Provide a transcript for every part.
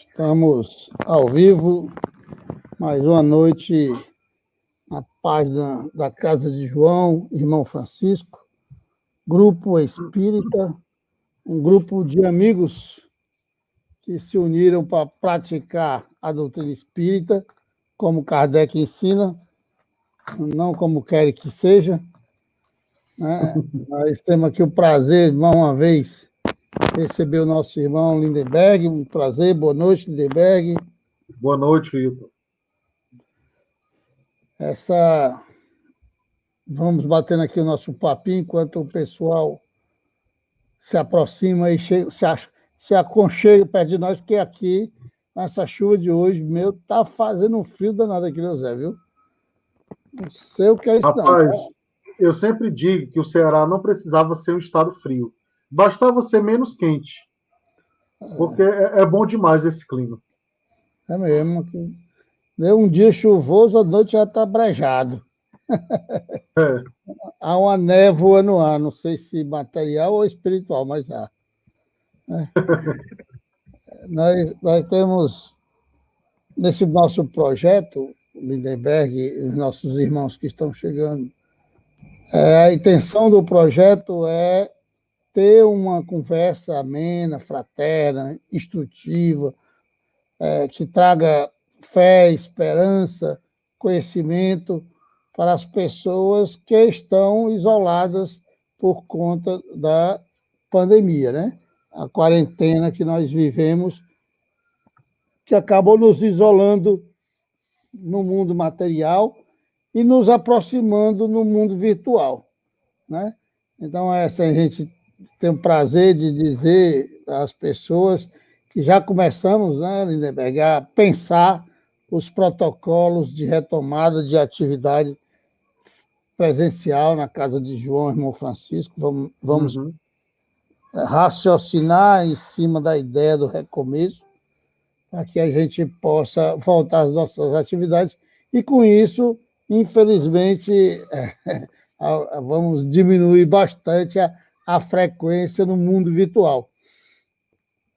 Estamos ao vivo, mais uma noite na página da Casa de João, irmão Francisco, grupo espírita, um grupo de amigos que se uniram para praticar a doutrina espírita, como Kardec ensina, não como quer que seja. Né? Nós temos aqui o prazer, mais uma vez, receber o nosso irmão Lindenberg. Um prazer, boa noite, Lindenberg. Boa noite, Wilton. Vamos batendo aqui o nosso papinho enquanto o pessoal se aproxima e se aconchega perto de nós, porque aqui, nessa chuva de hoje, tá fazendo um frio danado aqui, né, Zé, viu? Não sei o que é isso, Rapaz, não. eu sempre digo que o Ceará não precisava ser um estado frio. Bastava ser menos quente. Porque é bom demais esse clima. É mesmo. Deu um dia chuvoso, a noite já está brejado. É. Há uma névoa no ar, não sei se material ou espiritual, mas há. Nós temos, nesse nosso projeto, Lindenberg, os nossos irmãos que estão chegando, a intenção do projeto é ter uma conversa amena, fraterna, instrutiva, que traga fé, esperança, conhecimento para as pessoas que estão isoladas por conta da pandemia, né? A quarentena que nós vivemos, que acabou nos isolando no mundo material e nos aproximando no mundo virtual, né? Então, essa a gente tem o prazer de dizer às pessoas que já começamos, né, Lindenberg, a pensar os protocolos de retomada de atividade presencial na casa de João, irmão Francisco. Vamos raciocinar em cima da ideia do recomeço, para que a gente possa voltar às nossas atividades e, com isso, infelizmente, vamos diminuir bastante a frequência no mundo virtual.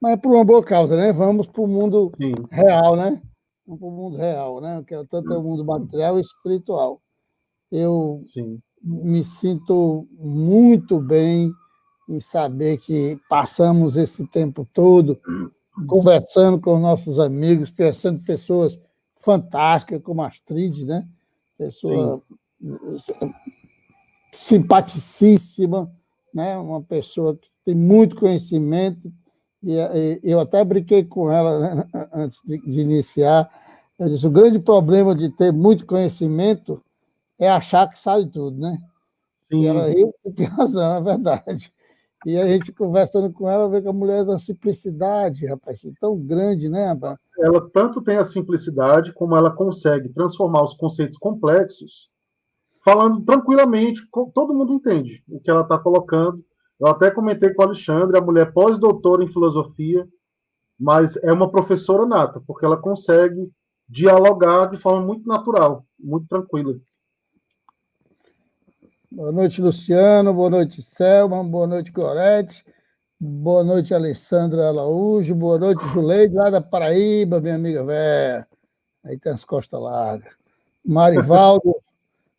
Mas é por uma boa causa, né? Vamos para o mundo real, né? Vamos para o mundo real, né? Que é tanto o mundo material e espiritual. Eu me sinto muito bem em saber que passamos esse tempo todo conversando com nossos amigos, conhecendo pessoas fantásticas, como a Astrid, né? Pessoa simpaticíssima, né? Uma pessoa que tem muito conhecimento, e eu até brinquei com ela, né, antes de iniciar. Eu disse: o grande problema de ter muito conhecimento é achar que sabe tudo, né? Sim. E ela riu, tem razão, é verdade. E a gente conversando com ela, vê que a mulher é da simplicidade, rapaz, tão grande, né, rapaz? Ela tanto tem a simplicidade, como ela consegue transformar os conceitos complexos, falando tranquilamente, todo mundo entende o que ela está colocando. Eu até comentei com a Alexandre, a mulher pós-doutora em filosofia, mas é uma professora nata, porque ela consegue dialogar de forma muito natural, muito tranquila. Boa noite, Luciano. Boa noite, Selma. Boa noite, Gorete. Boa noite, Alessandra Araújo. Boa noite, Juleide, lá da Paraíba, minha amiga velha. Aí tem as costas largas. Marivaldo,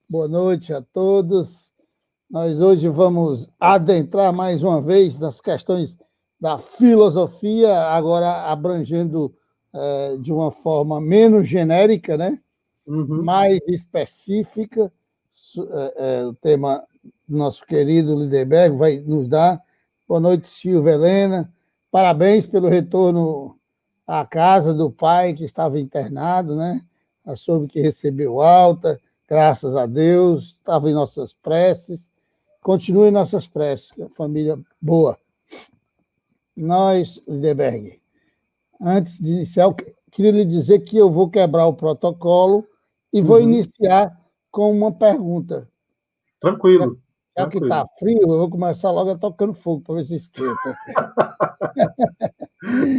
boa noite a todos. Nós hoje vamos adentrar mais uma vez nas questões da filosofia, agora abrangendo de uma forma menos genérica, né? Mais específica. O tema do nosso querido Lindenberg vai nos dar. Boa noite, Silvia Helena. Parabéns pelo retorno à casa do pai que estava internado, né? Soube que recebeu alta, graças a Deus, estava em nossas preces. Continue em nossas preces, família boa. Nós, Lindenberg, antes de iniciar, queria lhe dizer que eu vou quebrar o protocolo e vou iniciar com uma pergunta. Tranquilo. Já que está frio, eu vou começar logo tocando fogo para ver se esquenta.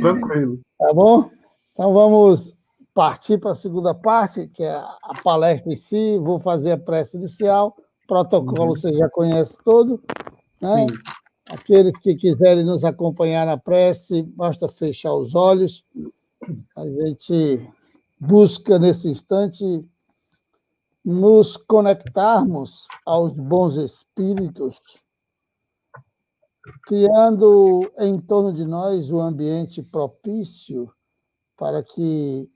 Tranquilo. Tá bom? Então vamos partir para a segunda parte, que é a palestra em si. Vou fazer a prece inicial. Protocolo você já conhece todo, né? Sim. Aqueles que quiserem nos acompanhar na prece, basta fechar os olhos a gente busca, nesse instante, nos conectarmos aos bons espíritos, criando em torno de nós um ambiente propício para que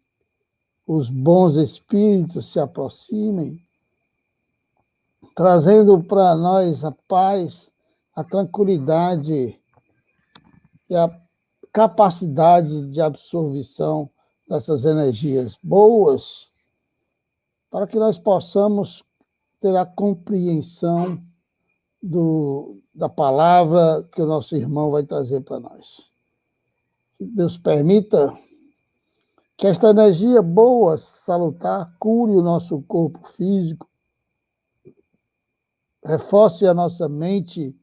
os bons espíritos se aproximem, trazendo para nós a paz, a tranquilidade e a capacidade de absorção dessas energias boas, para que nós possamos ter a compreensão da palavra que o nosso irmão vai trazer para nós. Que Deus permita que esta energia boa, salutar, cure o nosso corpo físico, reforce a nossa mente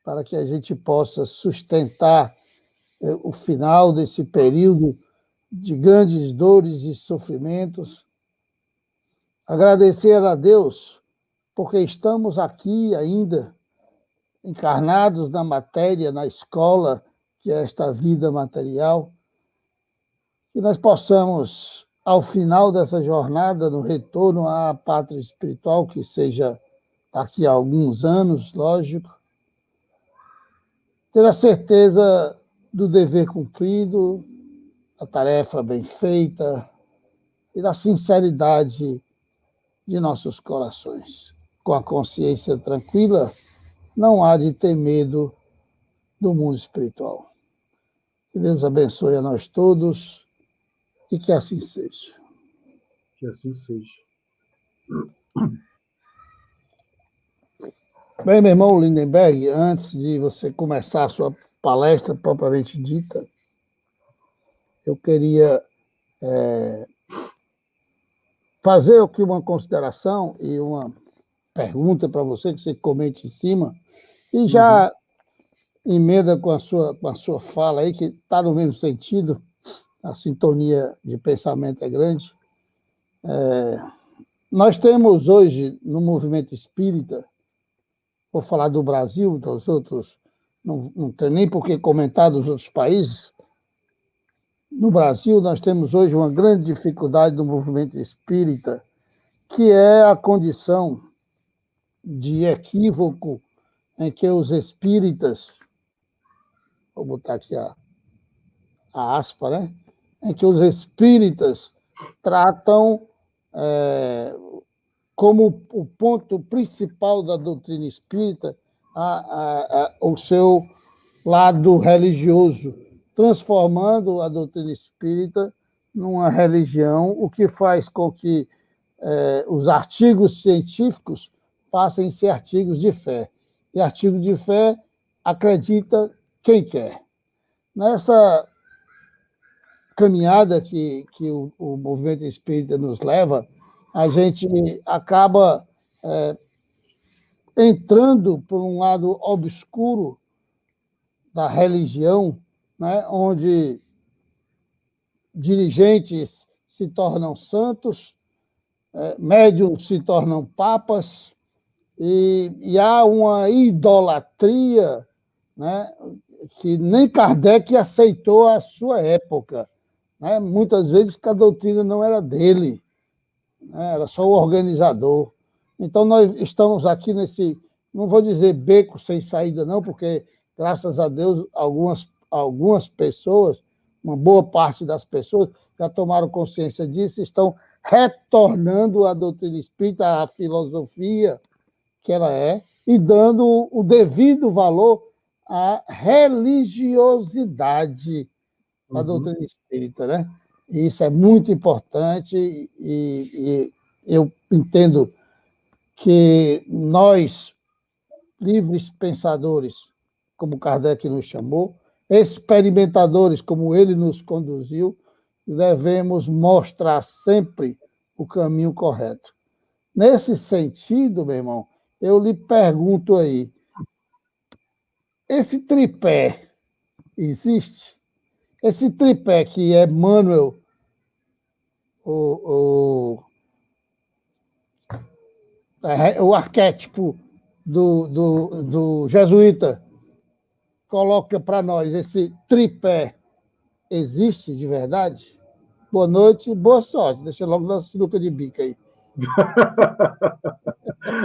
para que a gente possa sustentar o final desse período de grandes dores e sofrimentos. Agradecer a Deus porque estamos aqui ainda, encarnados na matéria, na escola, que é esta vida material, que nós possamos, ao final dessa jornada, no retorno à pátria espiritual, que seja daqui a alguns anos, lógico, ter a certeza do dever cumprido, da tarefa bem feita e da sinceridade de nossos corações. Com a consciência tranquila, não há de ter medo do mundo espiritual. Que Deus abençoe a nós todos e que assim seja. Que assim seja. Bem, meu irmão Lindenberg, antes de você começar a sua palestra propriamente dita, eu queria fazer aqui uma consideração e uma pergunta para você, que você comente em cima, e já emenda com a sua fala aí, que está no mesmo sentido, a sintonia de pensamento é grande. Nós temos hoje, no movimento espírita, vou falar do Brasil, dos outros, não tem nem por que comentar dos outros países. No Brasil, nós temos hoje uma grande dificuldade do movimento espírita, que é a condição de equívoco em que os espíritas, vou botar aqui a aspa, né? Em que os espíritas tratam como o ponto principal da doutrina espírita o seu lado religioso, transformando a doutrina espírita numa religião, o que faz com que os artigos científicos passem a ser artigos de fé. E artigo de fé acredita quem quer. Nessa caminhada que o movimento espírita nos leva, a gente acaba entrando por um lado obscuro da religião, né, onde dirigentes se tornam santos, médiuns se tornam papas, e há uma idolatria, né, que nem Kardec aceitou à sua época. Né? Muitas vezes que a doutrina não era dele, né? Era só o organizador. Então, nós estamos aqui nesse, não vou dizer beco sem saída, não, porque, graças a Deus, algumas pessoas, uma boa parte das pessoas, já tomaram consciência disso, estão retornando à doutrina espírita, à filosofia que ela é, e dando o devido valor à religiosidade da doutrina espírita, né? E isso é muito importante e eu entendo que nós, livres pensadores, como Kardec nos chamou, experimentadores, como ele nos conduziu, devemos mostrar sempre o caminho correto. Nesse sentido, meu irmão, eu lhe pergunto aí, esse tripé existe? Esse tripé que é Emmanuel, o arquétipo do jesuíta, coloca para nós, esse tripé existe de verdade? boa noite e boa sorte. Deixa logo na sinuca de bica aí.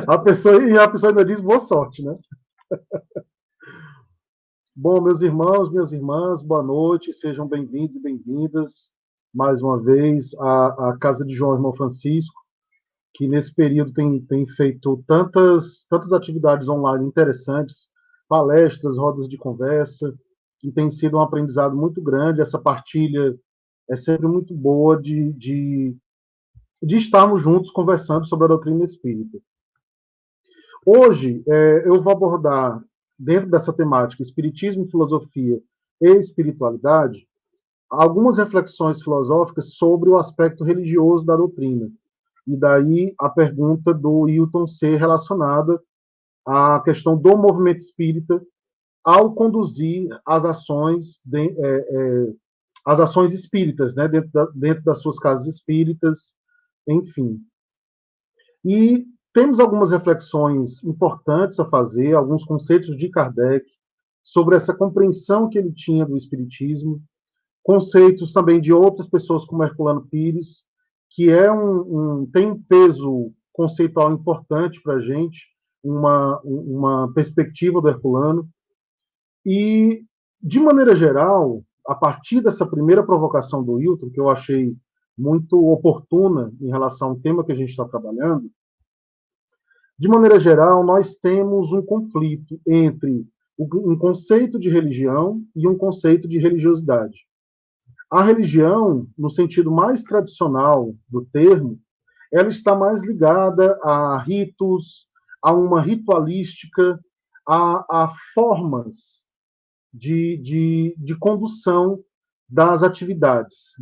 A pessoa ainda diz boa sorte, né? Bom, meus irmãos, minhas irmãs, boa noite, sejam bem-vindos e bem-vindas mais uma vez à Casa de João Irmão Francisco, que nesse período tem feito tantas atividades online interessantes, palestras, rodas de conversa, e tem sido um aprendizado muito grande. Essa partilha é sempre muito boa de estarmos juntos conversando sobre a doutrina espírita. Hoje, eu vou abordar, dentro dessa temática, Espiritismo, Filosofia e Espiritualidade, algumas reflexões filosóficas sobre o aspecto religioso da doutrina. E daí a pergunta do Hilton ser relacionada à questão do movimento espírita ao conduzir as ações espíritas, né, dentro das suas casas espíritas, enfim. E temos algumas reflexões importantes a fazer, alguns conceitos de Kardec sobre essa compreensão que ele tinha do espiritismo, conceitos também de outras pessoas como Herculano Pires, que tem um peso conceitual importante para a gente, uma perspectiva do Herculano. E, de maneira geral, a partir dessa primeira provocação do Hilton, que eu achei muito oportuna em relação ao tema que a gente está trabalhando, de maneira geral, nós temos um conflito entre um conceito de religião e um conceito de religiosidade. A religião, no sentido mais tradicional do termo, ela está mais ligada a ritos, a uma ritualística, a formas de condução das atividades,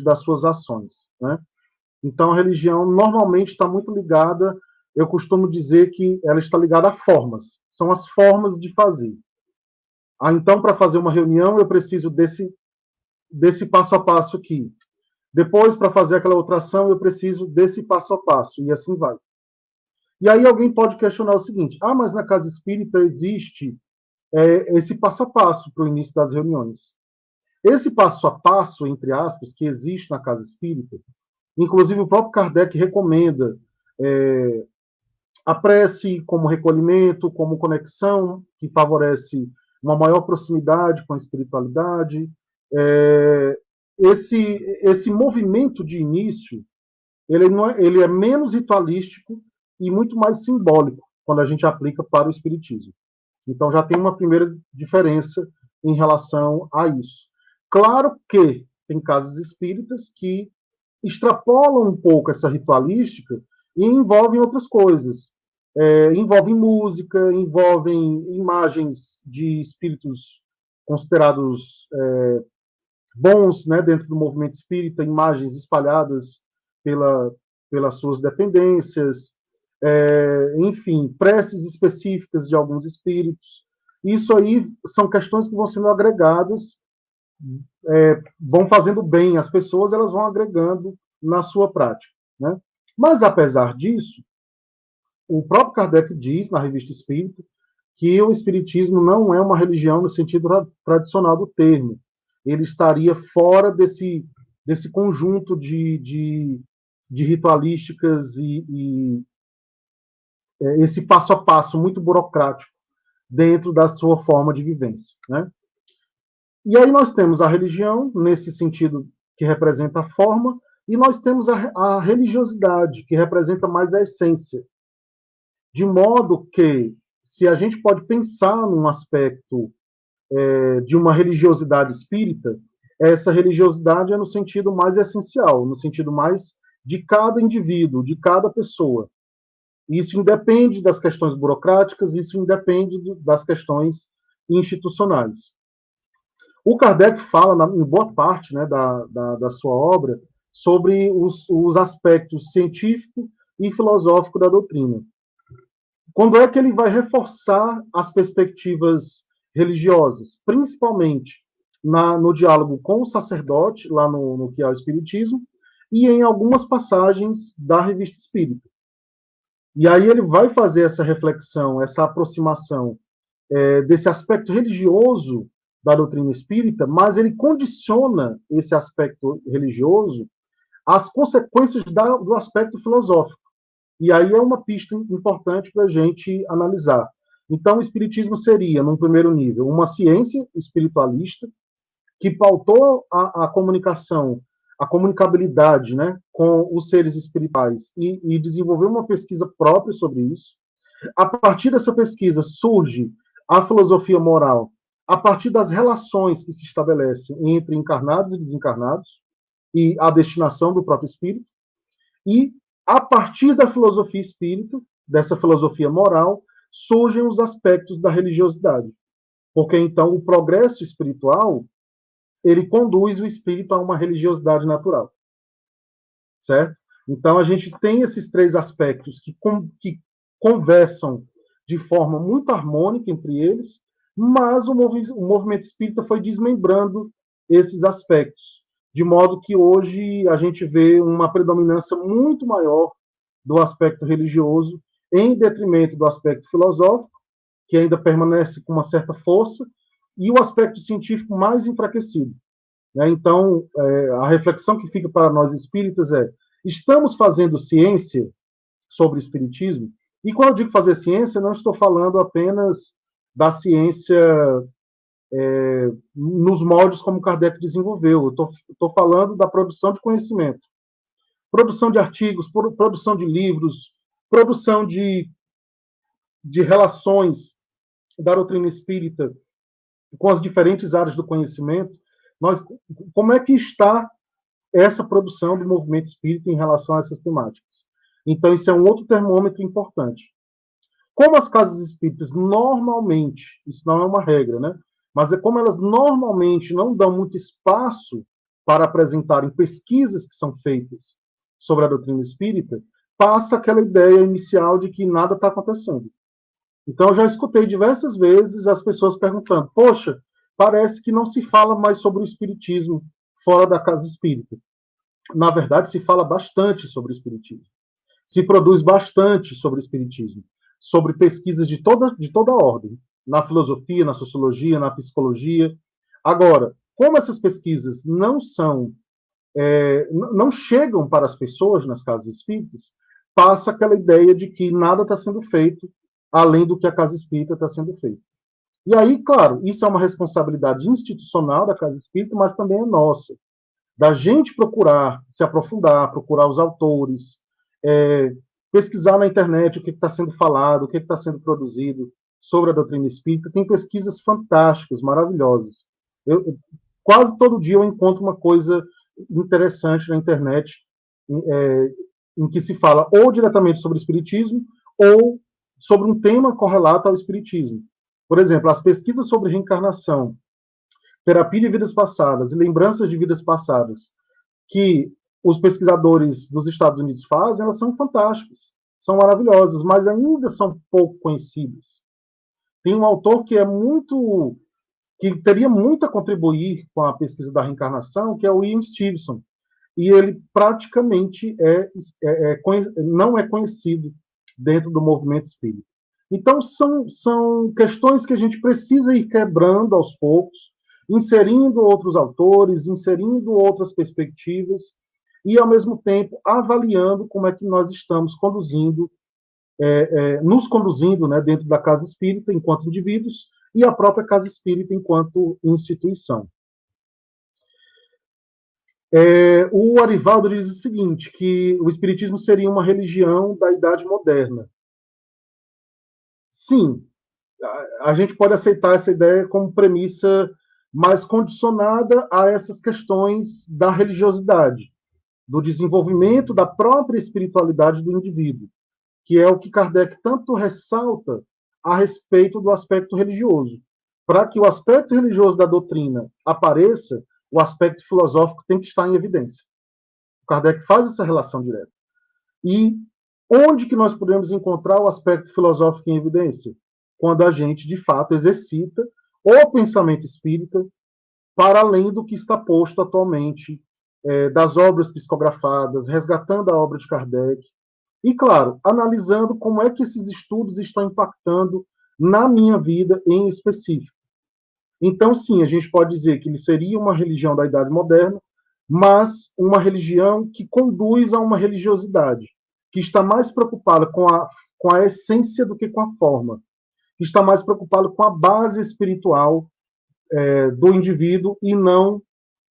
das suas ações, né? Então, a religião normalmente está muito ligada, eu costumo dizer que ela está ligada a formas, são as formas de fazer. Então, para fazer uma reunião, eu preciso desse passo a passo aqui. Depois, para fazer aquela outra ação, eu preciso desse passo a passo, e assim vai. E aí alguém pode questionar o seguinte: mas na casa espírita existe esse passo a passo para o início das reuniões. Esse passo a passo, entre aspas, que existe na casa espírita, inclusive o próprio Kardec recomenda a prece como recolhimento, como conexão, que favorece uma maior proximidade com a espiritualidade. Esse movimento de início, ele é menos ritualístico e muito mais simbólico quando a gente aplica para o espiritismo. Então já tem uma primeira diferença em relação a isso. Claro que tem casas espíritas que extrapolam um pouco essa ritualística e envolvem outras coisas. Envolvem música, envolvem imagens de espíritos considerados bons, né, dentro do movimento espírita, imagens espalhadas pelas suas dependências, enfim, preces específicas de alguns espíritos. Isso aí são questões que vão sendo agregadas, vão fazendo bem às pessoas, elas vão agregando na sua prática, né? Mas, apesar disso, o próprio Kardec diz, na Revista Espírita, que o espiritismo não é uma religião no sentido tradicional do termo. Ele estaria fora desse conjunto de ritualísticas e esse passo a passo muito burocrático dentro da sua forma de vivência, né? E aí nós temos a religião, nesse sentido que representa a forma, e nós temos a religiosidade, que representa mais a essência. De modo que, se a gente pode pensar num aspecto de uma religiosidade espírita, essa religiosidade é no sentido mais essencial, no sentido mais de cada indivíduo, de cada pessoa. Isso independe das questões burocráticas, isso independe das questões institucionais. O Kardec fala, em boa parte, né, da sua obra, sobre os aspectos científico e filosófico da doutrina. Quando é que ele vai reforçar as perspectivas religiosas? Principalmente no diálogo com o sacerdote, lá no que é o Espiritismo, e em algumas passagens da Revista Espírita. E aí ele vai fazer essa reflexão, essa aproximação desse aspecto religioso da doutrina espírita, mas ele condiciona esse aspecto religioso às consequências do aspecto filosófico. E aí é uma pista importante para a gente analisar. Então, o espiritismo seria, num primeiro nível, uma ciência espiritualista que pautou a comunicação, a comunicabilidade, né, com os seres espirituais e desenvolveu uma pesquisa própria sobre isso. A partir dessa pesquisa surge a filosofia moral, a partir das relações que se estabelecem entre encarnados e desencarnados e a destinação do próprio espírito. E a partir da filosofia espírita, dessa filosofia moral, surgem os aspectos da religiosidade. Porque então o progresso espiritual, ele conduz o espírito a uma religiosidade natural. Certo? Então a gente tem esses três aspectos que conversam de forma muito harmônica entre eles, mas o movimento espírita foi desmembrando esses aspectos, de modo que hoje a gente vê uma predominância muito maior do aspecto religioso em detrimento do aspecto filosófico, que ainda permanece com uma certa força, e o aspecto científico mais enfraquecido. Então, a reflexão que fica para nós espíritas é: estamos fazendo ciência sobre o espiritismo? E quando eu digo fazer ciência, não estou falando apenas da ciência nos moldes como Kardec desenvolveu. Estou falando da produção de conhecimento. Produção de artigos, produção de livros, produção de relações da doutrina espírita com as diferentes áreas do conhecimento. Como é que está essa produção do movimento espírita em relação a essas temáticas? Então, isso é um outro termômetro importante. Como as casas espíritas normalmente, isso não é uma regra, né? Mas é como elas normalmente não dão muito espaço para apresentarem pesquisas que são feitas sobre a doutrina espírita, passa aquela ideia inicial de que nada está acontecendo. Então, eu já escutei diversas vezes as pessoas perguntando: poxa, parece que não se fala mais sobre o espiritismo fora da casa espírita. Na verdade, se fala bastante sobre o espiritismo. Se produz bastante sobre o espiritismo, sobre pesquisas de toda ordem, na filosofia, na sociologia, na psicologia. Agora, como essas pesquisas não chegam para as pessoas nas casas espíritas, passa aquela ideia de que nada está sendo feito além do que a casa espírita está sendo feito. E aí, claro, isso é uma responsabilidade institucional da casa espírita, mas também é nossa, da gente procurar se aprofundar, procurar os autores, pesquisar na internet o que está sendo falado, o que está sendo produzido sobre a doutrina espírita. Tem pesquisas fantásticas, maravilhosas. Quase todo dia eu encontro uma coisa interessante na internet em que se fala ou diretamente sobre o espiritismo ou sobre um tema correlato ao espiritismo. Por exemplo, as pesquisas sobre reencarnação, terapia de vidas passadas e lembranças de vidas passadas que os pesquisadores dos Estados Unidos fazem, elas são fantásticas, são maravilhosas, mas ainda são pouco conhecidas. Tem um autor que teria muito a contribuir com a pesquisa da reencarnação, que é o Ian Stevenson, e ele praticamente não é conhecido dentro do movimento espírita. Então, são questões que a gente precisa ir quebrando aos poucos, inserindo outros autores, inserindo outras perspectivas, e, ao mesmo tempo, avaliando como é que nós estamos nos conduzindo, né, dentro da casa espírita, enquanto indivíduos, e a própria casa espírita enquanto instituição. O Arivaldo diz o seguinte, que o espiritismo seria uma religião da Idade Moderna. Sim, a gente pode aceitar essa ideia como premissa, mas condicionada a essas questões da religiosidade, do desenvolvimento da própria espiritualidade do indivíduo, que é o que Kardec tanto ressalta a respeito do aspecto religioso. Para que o aspecto religioso da doutrina apareça, o aspecto filosófico tem que estar em evidência. O Kardec faz essa relação direta. E onde que nós podemos encontrar o aspecto filosófico em evidência? Quando a gente, de fato, exercita o pensamento espírita para além do que está posto atualmente das obras psicografadas, resgatando a obra de Kardec, e, claro, analisando como é que esses estudos estão impactando na minha vida em específico. Então, sim, a gente pode dizer que ele seria uma religião da Idade Moderna, mas uma religião que conduz a uma religiosidade, que está mais preocupada com a essência do que com a forma, que está mais preocupada com a base espiritual do indivíduo e não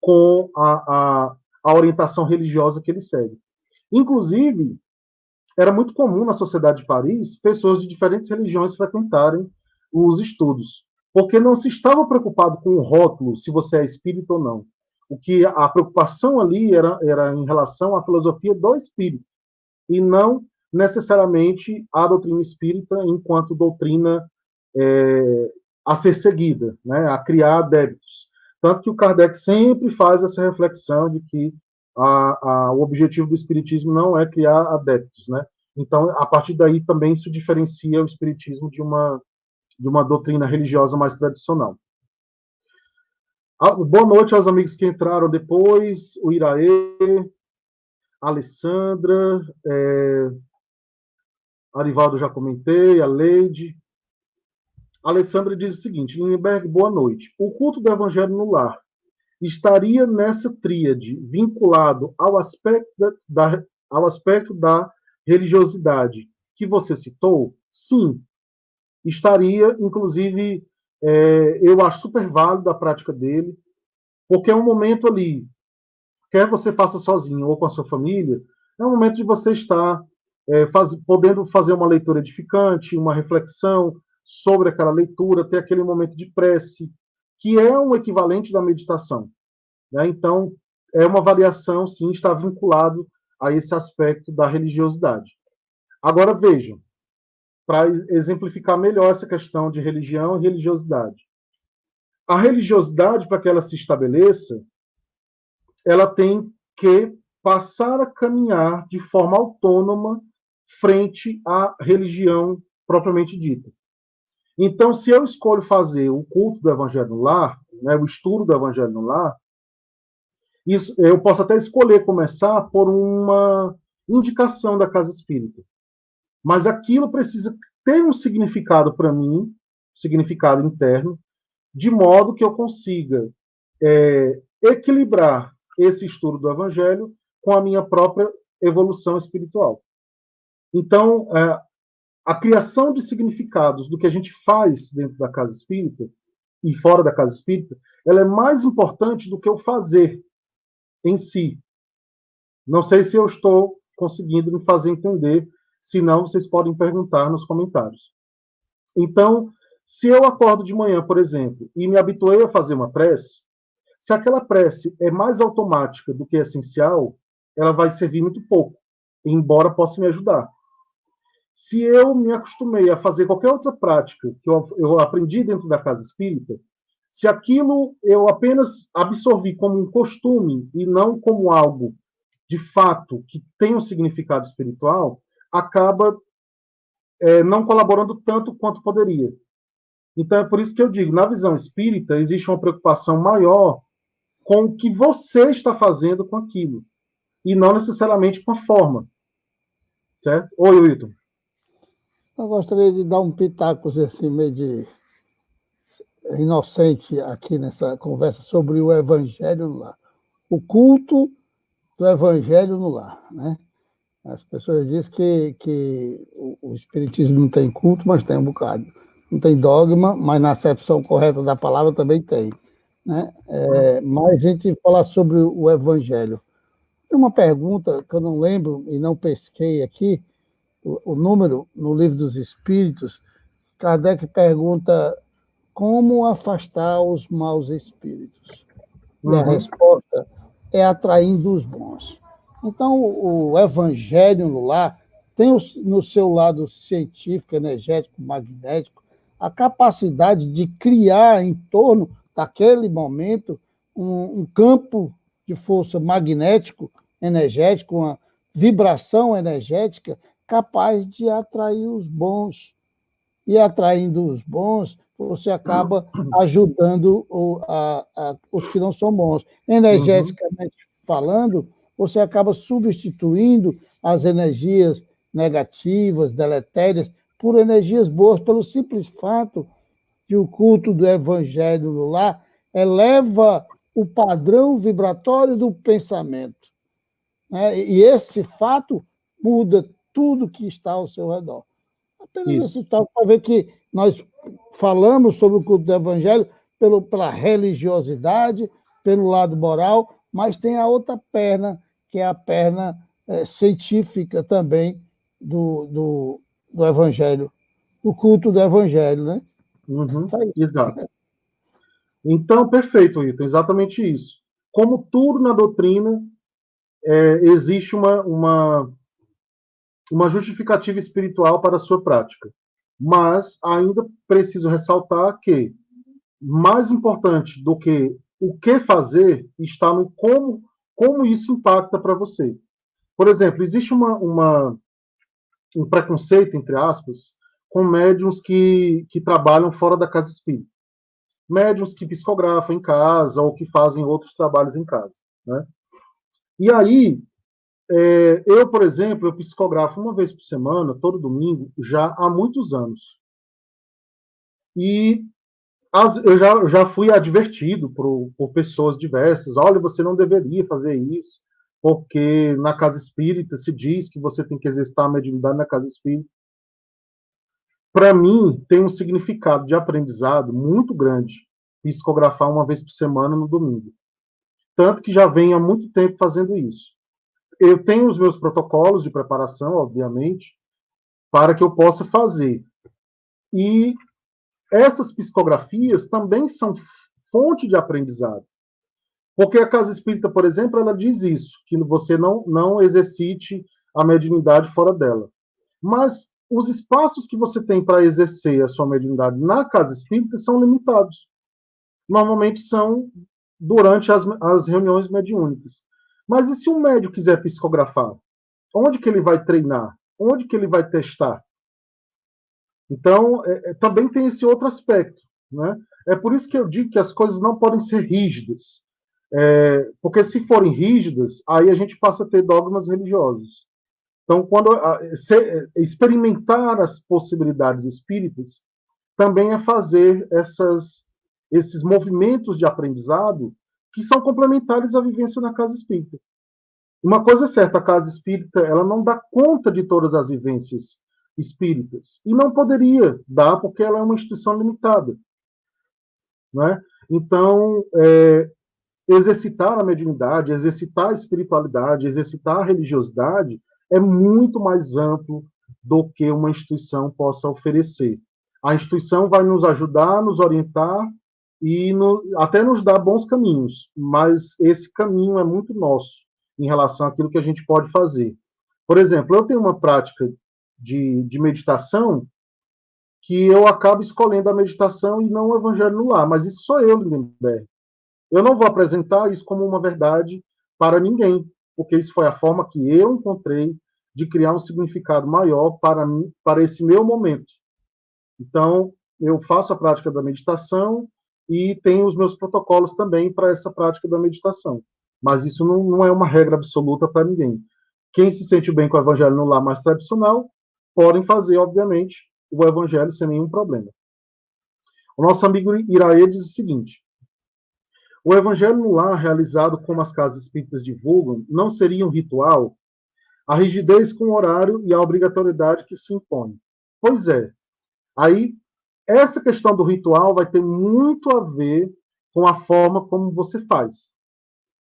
com a orientação religiosa que ele segue. Inclusive, era muito comum na sociedade de Paris pessoas de diferentes religiões frequentarem os estudos, porque não se estava preocupado com o rótulo, se você é espírita ou não. O que a preocupação ali era em relação à filosofia do espírito, e não necessariamente a doutrina espírita enquanto doutrina a ser seguida, né, a criar adeptos. Tanto que o Kardec sempre faz essa reflexão de que o objetivo do espiritismo não é criar adeptos, né? Então, a partir daí também isso diferencia o espiritismo de uma doutrina religiosa mais tradicional. Boa noite aos amigos que entraram depois, o Iraê, a Alessandra, Arivaldo já comentei, a Leide. A Alessandra diz o seguinte: Lindenberg, boa noite. O culto do evangelho no lar estaria nessa tríade vinculado ao aspecto da religiosidade que você citou? Sim, estaria, inclusive, eu acho super válido a prática dele, porque é um momento ali, quer você faça sozinho ou com a sua família, é um momento de você estar podendo fazer uma leitura edificante, uma reflexão sobre aquela leitura, ter aquele momento de prece, que é um equivalente da meditação. Né? Então, é uma variação, sim, está vinculado a esse aspecto da religiosidade. Agora, vejam, para exemplificar melhor essa questão de religião e religiosidade. A religiosidade, para que ela se estabeleça, ela tem que passar a caminhar de forma autônoma frente à religião propriamente dita. Então, se eu escolho fazer o culto do Evangelho no lar, né, o estudo do Evangelho no lar, eu posso até escolher começar por uma indicação da casa espírita. Mas aquilo precisa ter um significado para mim, significado interno, de modo que eu consiga equilibrar esse estudo do Evangelho com a minha própria evolução espiritual. Então, a criação de significados do que a gente faz dentro da casa espírita e fora da casa espírita, ela é mais importante do que o fazer em si. Não sei se eu estou conseguindo me fazer entender, se não, vocês podem perguntar nos comentários. Então, se eu acordo de manhã, por exemplo, e me habituei a fazer uma prece, se aquela prece é mais automática do que essencial, ela vai servir muito pouco, embora possa me ajudar. Se eu me acostumei a fazer qualquer outra prática que eu aprendi dentro da casa espírita, se aquilo eu apenas absorvi como um costume e não como algo de fato que tem um significado espiritual, acaba não colaborando tanto quanto poderia. Então é por isso que eu digo, na visão espírita existe uma preocupação maior com o que você está fazendo com aquilo, e não necessariamente com a forma. Certo? Oi, Wilton. Eu gostaria de dar um pitaco assim, meio de inocente aqui nessa conversa sobre o Evangelho no lar. O culto do Evangelho no lar, né? As pessoas dizem que o Espiritismo não tem culto, mas tem um bocado. Não tem dogma, mas na acepção correta da palavra também tem. Né? Mas a gente falar sobre o Evangelho. Tem uma pergunta que eu não lembro e não pesquei aqui, o número no Livro dos Espíritos. Kardec pergunta como afastar os maus espíritos. E a resposta é atraindo os bons. Então, o Evangelho no lar tem no seu lado científico, energético, magnético, a capacidade de criar em torno daquele momento um campo de força magnético, energético, uma vibração energética capaz de atrair os bons. E atraindo os bons, você acaba ajudando os que não são bons. Energeticamente falando, você acaba substituindo as energias negativas, deletérias, por energias boas, pelo simples fato que o culto do evangelho no lar eleva o padrão vibratório do pensamento, né? E esse fato muda tudo que está ao seu redor. Apenas Isso. esse tal para ver que nós falamos sobre o culto do evangelho pela religiosidade, pelo lado moral, mas tem a outra perna, que é a perna científica também do evangelho, do culto do evangelho, né? Uhum, exato. Então, perfeito, Ito, exatamente isso. Como tudo na doutrina, existe uma justificativa espiritual para a sua prática. Mas ainda preciso ressaltar que mais importante do que o que fazer está no como isso impacta para você. Por exemplo, existe um preconceito, entre aspas, com médiums que trabalham fora da casa espírita. Médiums que psicografam em casa ou que fazem outros trabalhos em casa. Né? E aí, eu, por exemplo, eu psicografo uma vez por semana, todo domingo, já há muitos anos. E eu já fui advertido por pessoas diversas. Olha, você não deveria fazer isso, porque na casa espírita se diz que você tem que exercitar a mediunidade na casa espírita. Para mim, tem um significado de aprendizado muito grande psicografar uma vez por semana no domingo. Tanto que já venho há muito tempo fazendo isso. Eu tenho os meus protocolos de preparação, obviamente, para que eu possa fazer. E essas psicografias também são fonte de aprendizado. Porque a casa espírita, por exemplo, ela diz isso, que você não exercite a mediunidade fora dela. Mas os espaços que você tem para exercer a sua mediunidade na casa espírita são limitados. Normalmente são durante as reuniões mediúnicas. Mas e se um médium quiser psicografar? Onde que ele vai treinar? Onde que ele vai testar? Então, também tem esse outro aspecto. Né? É por isso que eu digo que as coisas não podem ser rígidas. Porque se forem rígidas, aí a gente passa a ter dogmas religiosos. Então, experimentar as possibilidades espíritas também é fazer esses movimentos de aprendizado que são complementares à vivência na casa espírita. Uma coisa é certa, a casa espírita ela não dá conta de todas as vivências espíritas. E não poderia dar, porque ela é uma instituição limitada. Né? Então, exercitar a mediunidade, exercitar a espiritualidade, exercitar a religiosidade é muito mais amplo do que uma instituição possa oferecer. A instituição vai nos ajudar, nos orientar e até nos dar bons caminhos, mas esse caminho é muito nosso em relação àquilo que a gente pode fazer. Por exemplo, eu tenho uma prática de meditação que eu acabo escolhendo a meditação e não o evangelho no lar, mas isso sou eu, Lindenberg. Eu não vou apresentar isso como uma verdade para ninguém, porque isso foi a forma que eu encontrei de criar um significado maior para mim, para esse meu momento. Então, eu faço a prática da meditação e tenho os meus protocolos também para essa prática da meditação. Mas isso não é uma regra absoluta para ninguém. Quem se sente bem com o evangelho no lar mais tradicional, podem fazer, obviamente, o evangelho sem nenhum problema. O nosso amigo Iraê diz o seguinte: o evangelho no lar, realizado como as casas espíritas divulgam, não seria um ritual? A rigidez com o horário e a obrigatoriedade que se impõe. Pois é. Aí, essa questão do ritual vai ter muito a ver com a forma como você faz.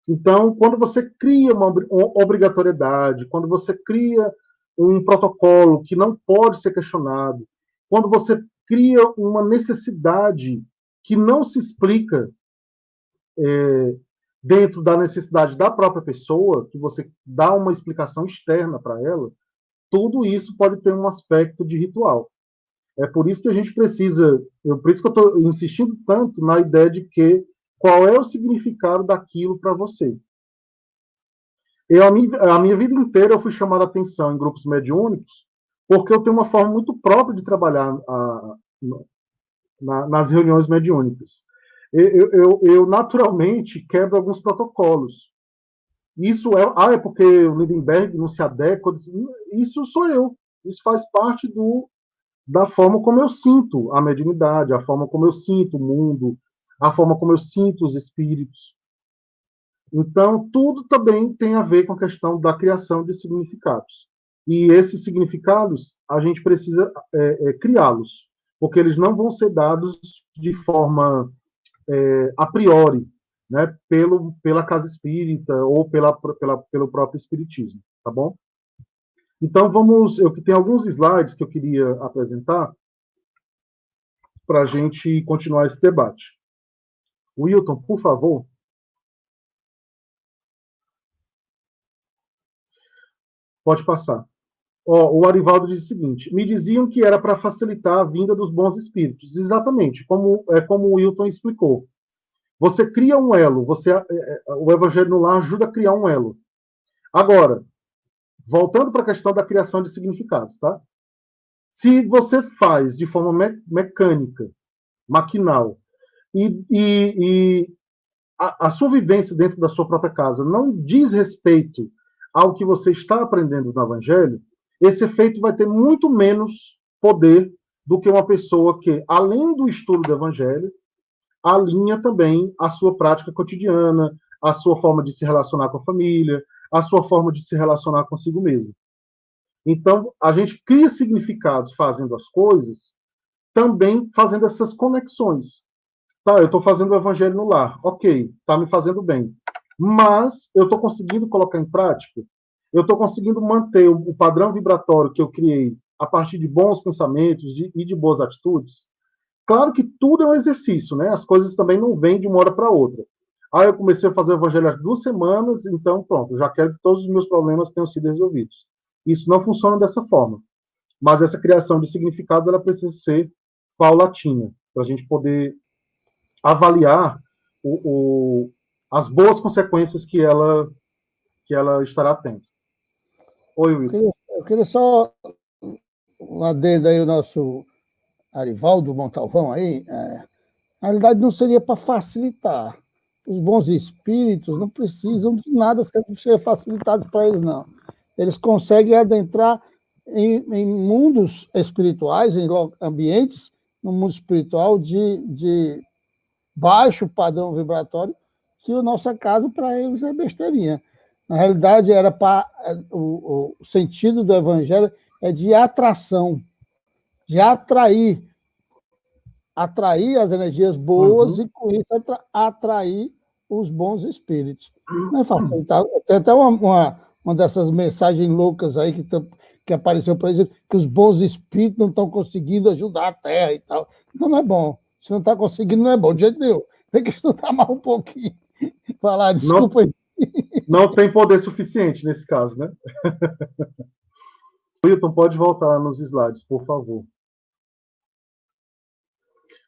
Então, quando você cria uma obrigatoriedade, quando você cria um protocolo que não pode ser questionado, quando você cria uma necessidade que não se explica dentro da necessidade da própria pessoa, que você dá uma explicação externa para ela, tudo isso pode ter um aspecto de ritual. É por isso que a gente precisa, por isso que eu estou insistindo tanto na ideia de que qual é o significado daquilo para você. A minha vida inteira eu fui chamado a atenção em grupos mediúnicos porque eu tenho uma forma muito própria de trabalhar nas reuniões mediúnicas. Eu naturalmente quebro alguns protocolos. Isso é porque o Lindenberg não se adequa. Isso sou eu. Isso faz parte da forma como eu sinto a mediunidade, a forma como eu sinto o mundo, a forma como eu sinto os espíritos. Então, tudo também tem a ver com a questão da criação de significados. E esses significados, a gente precisa criá-los, porque eles não vão ser dados de forma a priori, né, pela casa espírita ou pelo próprio espiritismo, tá bom? Então, eu tenho alguns slides que eu queria apresentar para a gente continuar esse debate. Wilton, por favor. Pode passar. O Arivaldo diz o seguinte: me diziam que era para facilitar a vinda dos bons espíritos. Exatamente, como o Wilton explicou. Você cria um elo, o Evangelho no Lar ajuda a criar um elo. Agora, voltando para a questão da criação de significados, tá? Se você faz de forma mecânica, maquinal, e a sua vivência dentro da sua própria casa não diz respeito ao que você está aprendendo no Evangelho, esse efeito vai ter muito menos poder do que uma pessoa que, além do estudo do Evangelho, alinha também a sua prática cotidiana, a sua forma de se relacionar com a família, a sua forma de se relacionar consigo mesmo. Então, a gente cria significados fazendo as coisas, também fazendo essas conexões. Tá, eu estou fazendo o Evangelho no Lar. Ok, está me fazendo bem. Mas eu estou conseguindo colocar em prática, eu estou conseguindo manter o padrão vibratório que eu criei a partir de bons pensamentos e de boas atitudes. Claro que tudo é um exercício, né? As coisas também não vêm de uma hora para outra. Eu comecei a fazer o Evangelho há 2 semanas, então pronto, já quero que todos os meus problemas tenham sido resolvidos. Isso não funciona dessa forma. Mas essa criação de significado ela precisa ser paulatina, para a gente poder avaliar as boas consequências que ela estará tendo. Oi, Will. Eu queria só um adendo aí, o nosso Arivaldo Montalvão aí. Na realidade, não seria para facilitar. Os bons espíritos não precisam de nada ser facilitado para eles, não. Eles conseguem adentrar em mundos espirituais, em ambientes, no mundo espiritual de baixo padrão vibratório, que a nossa casa, para eles, é besteirinha. Na realidade, era para o sentido do evangelho é de atração, de atrair as energias boas e, com isso, atrair os bons espíritos. Não é fácil. Tem até uma dessas mensagens loucas aí que apareceu para eles, que os bons espíritos não estão conseguindo ajudar a Terra e tal. Então não é bom. Se não está conseguindo, não é bom, de jeito nenhum. Tem que estudar mais um pouquinho. Falar, desculpa aí. Não tem poder suficiente nesse caso, né? Wilton, pode voltar lá nos slides, por favor.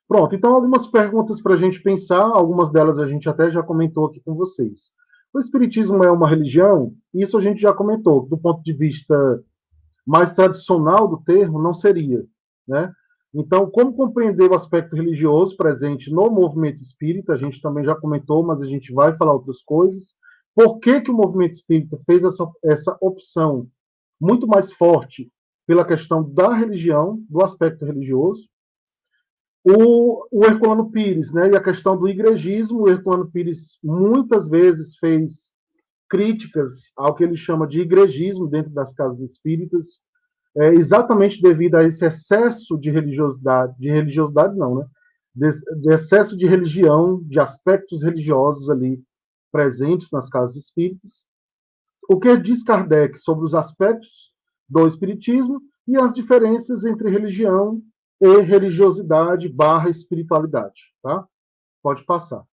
Pronto, então algumas perguntas para a gente pensar, algumas delas a gente até já comentou aqui com vocês. O Espiritismo é uma religião? Isso a gente já comentou, do ponto de vista mais tradicional do termo, não seria, né? Então, como compreender o aspecto religioso presente no movimento espírita? A gente também já comentou, mas a gente vai falar outras coisas. Por que o movimento espírita fez essa opção muito mais forte pela questão da religião, do aspecto religioso? O Herculano Pires, né, e a questão do igrejismo, o Herculano Pires muitas vezes fez críticas ao que ele chama de igrejismo dentro das casas espíritas, exatamente devido a esse excesso de religiosidade não, né, de excesso de religião, de aspectos religiosos ali presentes nas casas espíritas. O que diz Kardec sobre os aspectos do espiritismo e as diferenças entre religião e religiosidade / espiritualidade, tá? Pode passar.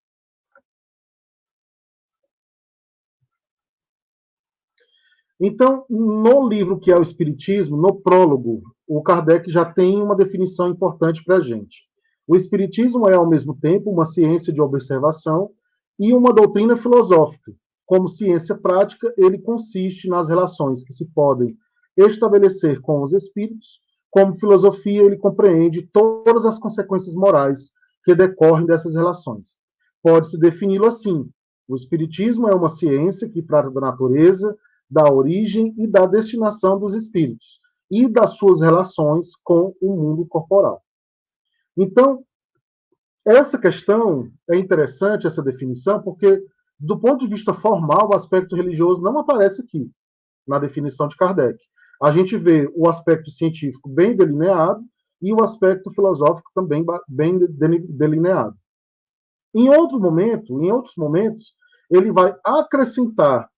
Então, no livro que é o Espiritismo, no prólogo, o Kardec já tem uma definição importante para a gente. O Espiritismo é, ao mesmo tempo, uma ciência de observação e uma doutrina filosófica. Como ciência prática, ele consiste nas relações que se podem estabelecer com os espíritos. Como filosofia, ele compreende todas as consequências morais que decorrem dessas relações. Pode-se defini-lo assim: o Espiritismo é uma ciência que trata da natureza, da origem e da destinação dos espíritos, e das suas relações com o mundo corporal. Então, essa questão é interessante, essa definição, porque, do ponto de vista formal, o aspecto religioso não aparece aqui, na definição de Kardec. A gente vê o aspecto científico bem delineado e o aspecto filosófico também bem delineado. Em outros momentos, ele vai acrescentar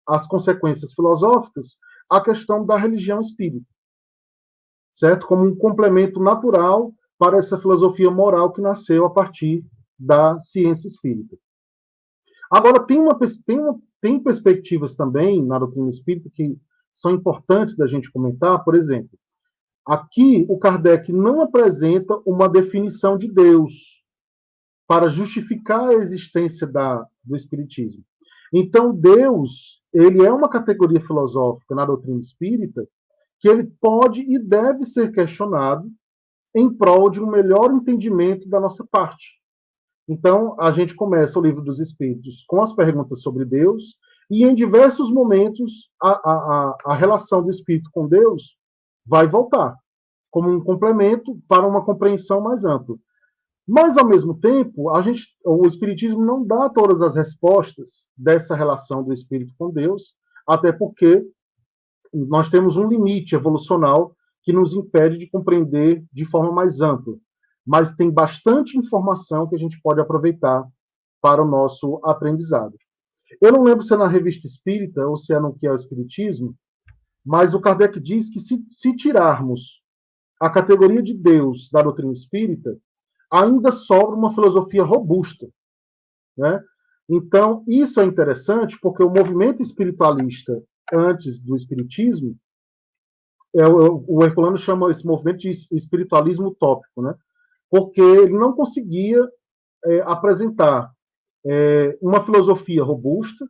às consequências filosóficas a questão da religião espírita, certo? Como um complemento natural para essa filosofia moral que nasceu a partir da ciência espírita. Agora, tem perspectivas também na doutrina espírita que são importantes da gente comentar. Por exemplo, aqui o Kardec não apresenta uma definição de Deus para justificar a existência do espiritismo. Então, Deus, ele é uma categoria filosófica na doutrina espírita que ele pode e deve ser questionado em prol de um melhor entendimento da nossa parte. Então, a gente começa o Livro dos Espíritos com as perguntas sobre Deus, e em diversos momentos a relação do espírito com Deus vai voltar, como um complemento para uma compreensão mais ampla. Mas, ao mesmo tempo, o Espiritismo não dá todas as respostas dessa relação do espírito com Deus, até porque nós temos um limite evolucional que nos impede de compreender de forma mais ampla. Mas tem bastante informação que a gente pode aproveitar para o nosso aprendizado. Eu não lembro se é na Revista Espírita ou se é no Que é o Espiritismo, mas o Kardec diz que se tirarmos a categoria de Deus da doutrina espírita, ainda sobra uma filosofia robusta, né? Então, isso é interessante porque o movimento espiritualista antes do espiritismo, o Herculano chama esse movimento de espiritualismo utópico, né? Porque ele não conseguia apresentar uma filosofia robusta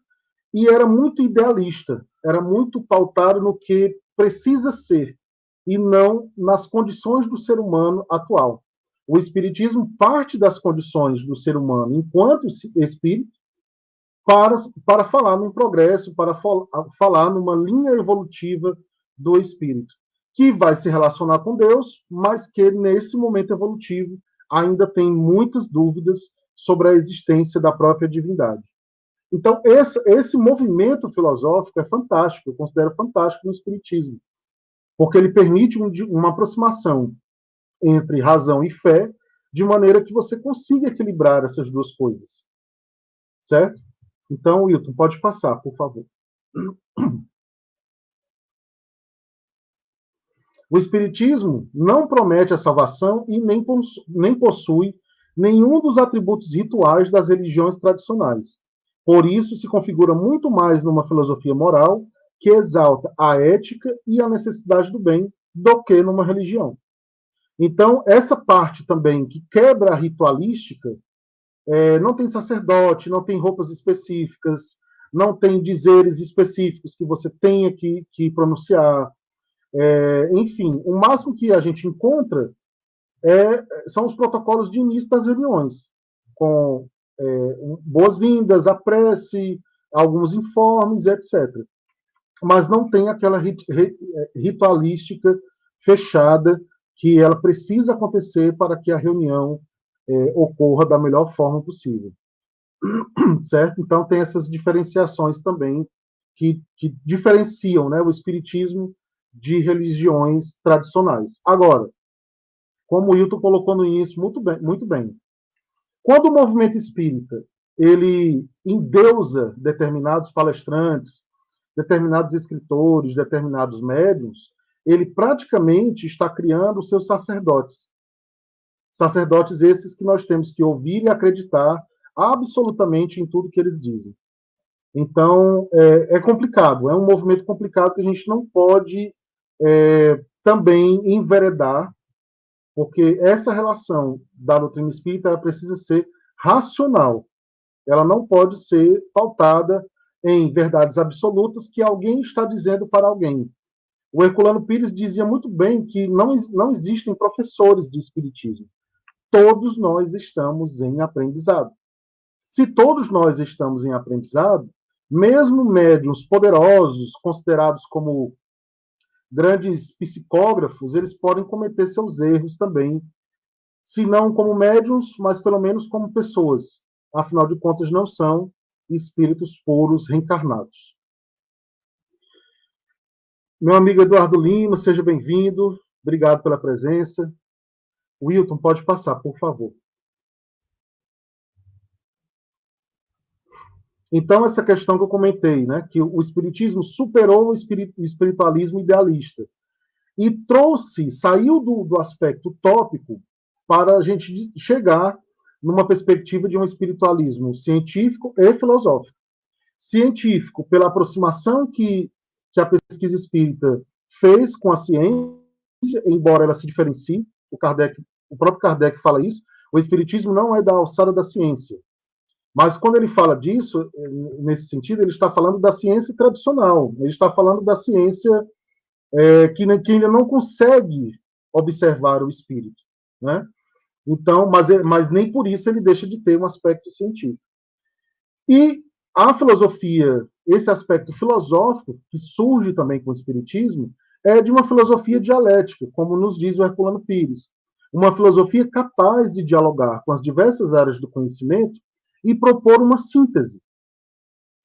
e era muito idealista, era muito pautado no que precisa ser e não nas condições do ser humano atual. O espiritismo parte das condições do ser humano enquanto espírito para falar num progresso, para falar numa linha evolutiva do espírito, que vai se relacionar com Deus, mas que nesse momento evolutivo ainda tem muitas dúvidas sobre a existência da própria divindade. Então, esse movimento filosófico é fantástico, eu considero fantástico no espiritismo, porque ele permite uma aproximação entre razão e fé, de maneira que você consiga equilibrar essas duas coisas. Certo? Então, Wilton, pode passar, por favor. O Espiritismo não promete a salvação e nem possui nenhum dos atributos rituais das religiões tradicionais. Por isso, se configura muito mais numa filosofia moral que exalta a ética e a necessidade do bem do que numa religião. Então, essa parte também que quebra a ritualística, não tem sacerdote, não tem roupas específicas, não tem dizeres específicos que você tenha que pronunciar. Enfim, o máximo que a gente encontra são os protocolos de início das reuniões, com boas-vindas, a prece, alguns informes, etc. Mas não tem aquela ritualística fechada que ela precisa acontecer para que a reunião ocorra da melhor forma possível. Certo? Então, tem essas diferenciações também que diferenciam, né, o espiritismo de religiões tradicionais. Agora, como o Hilton colocou no início muito bem, quando o movimento espírita ele endeusa determinados palestrantes, determinados escritores, determinados médiuns, ele praticamente está criando os seus sacerdotes. Sacerdotes esses que nós temos que ouvir e acreditar absolutamente em tudo que eles dizem. Então, é complicado, é um movimento complicado que a gente não pode também enveredar, porque essa relação da doutrina espírita ela precisa ser racional. Ela não pode ser pautada em verdades absolutas que alguém está dizendo para alguém. O Herculano Pires dizia muito bem que não existem professores de espiritismo. Todos nós estamos em aprendizado. Se todos nós estamos em aprendizado, mesmo médiuns poderosos, considerados como grandes psicógrafos, eles podem cometer seus erros também, se não como médiums, mas pelo menos como pessoas. Afinal de contas, não são espíritos puros reencarnados. Meu amigo Eduardo Lima, seja bem-vindo. Obrigado pela presença. Wilton, pode passar, por favor. Então, essa questão que eu comentei, né, que o espiritismo superou o espiritualismo idealista e saiu do aspecto utópico para a gente chegar numa perspectiva de um espiritualismo científico e filosófico. Científico, pela aproximação que a pesquisa espírita fez com a ciência, embora ela se diferencie, o próprio Kardec fala isso, o espiritismo não é da alçada da ciência. Mas quando ele fala disso, nesse sentido, ele está falando da ciência tradicional, ele está falando da ciência que ainda não consegue observar o espírito, né? Então, mas nem por isso ele deixa de ter um aspecto científico. E a filosofia, esse aspecto filosófico que surge também com o espiritismo, é de uma filosofia dialética, como nos diz o Herculano Pires, uma filosofia capaz de dialogar com as diversas áreas do conhecimento e propor uma síntese.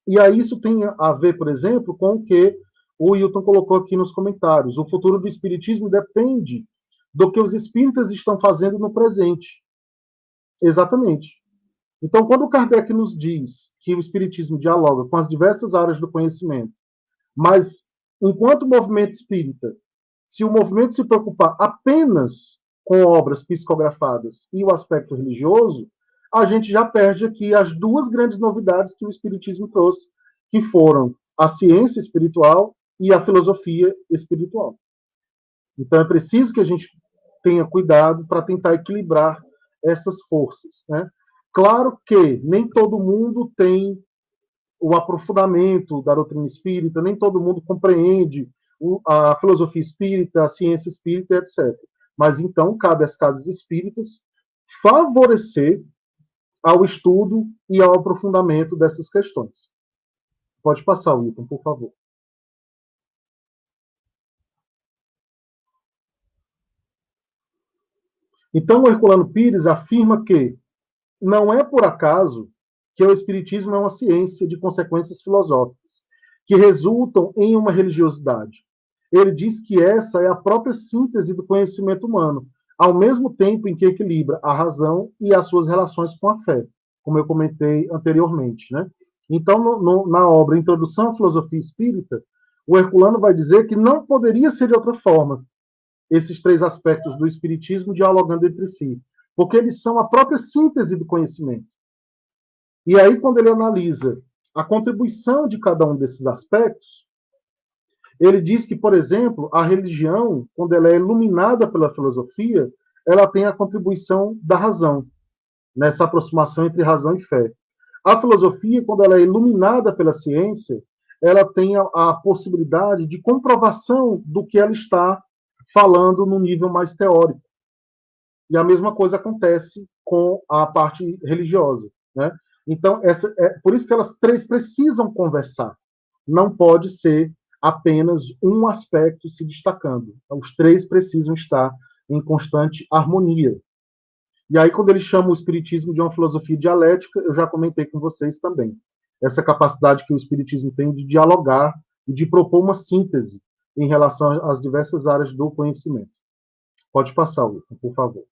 E aí isso tem a ver, por exemplo, com o que o Wilton colocou aqui nos comentários. O futuro do espiritismo depende do que os espíritas estão fazendo no presente. Exatamente. Então, quando o Kardec nos diz que o espiritismo dialoga com as diversas áreas do conhecimento, mas enquanto movimento espírita, se o movimento se preocupar apenas com obras psicografadas e o aspecto religioso, a gente já perde aqui as duas grandes novidades que o espiritismo trouxe, que foram a ciência espiritual e a filosofia espiritual. Então é preciso que a gente tenha cuidado para tentar equilibrar essas forças, né? Claro que nem todo mundo tem o aprofundamento da doutrina espírita, nem todo mundo compreende a filosofia espírita, a ciência espírita, etc. Mas então cabe às casas espíritas favorecer ao estudo e ao aprofundamento dessas questões. Pode passar, Wilton, por favor. Então, o Herculano Pires afirma que não é por acaso que o Espiritismo é uma ciência de consequências filosóficas, que resultam em uma religiosidade. Ele diz que essa é a própria síntese do conhecimento humano, ao mesmo tempo em que equilibra a razão e as suas relações com a fé, como eu comentei anteriormente, né? Então, na obra Introdução à Filosofia Espírita, o Herculano vai dizer que não poderia ser de outra forma esses três aspectos do Espiritismo dialogando entre si, porque eles são a própria síntese do conhecimento. E aí, quando ele analisa a contribuição de cada um desses aspectos, ele diz que, por exemplo, a religião, quando ela é iluminada pela filosofia, ela tem a contribuição da razão, nessa aproximação entre razão e fé. A filosofia, quando ela é iluminada pela ciência, ela tem a possibilidade de comprovação do que ela está falando no nível mais teórico. E a mesma coisa acontece com a parte religiosa, né? Então, por isso que elas três precisam conversar. Não pode ser apenas um aspecto se destacando. Os três precisam estar em constante harmonia. E aí, quando ele chama o espiritismo de uma filosofia dialética, eu já comentei com vocês também. Essa capacidade que o espiritismo tem de dialogar e de propor uma síntese em relação às diversas áreas do conhecimento. Pode passar, Wilton, por favor.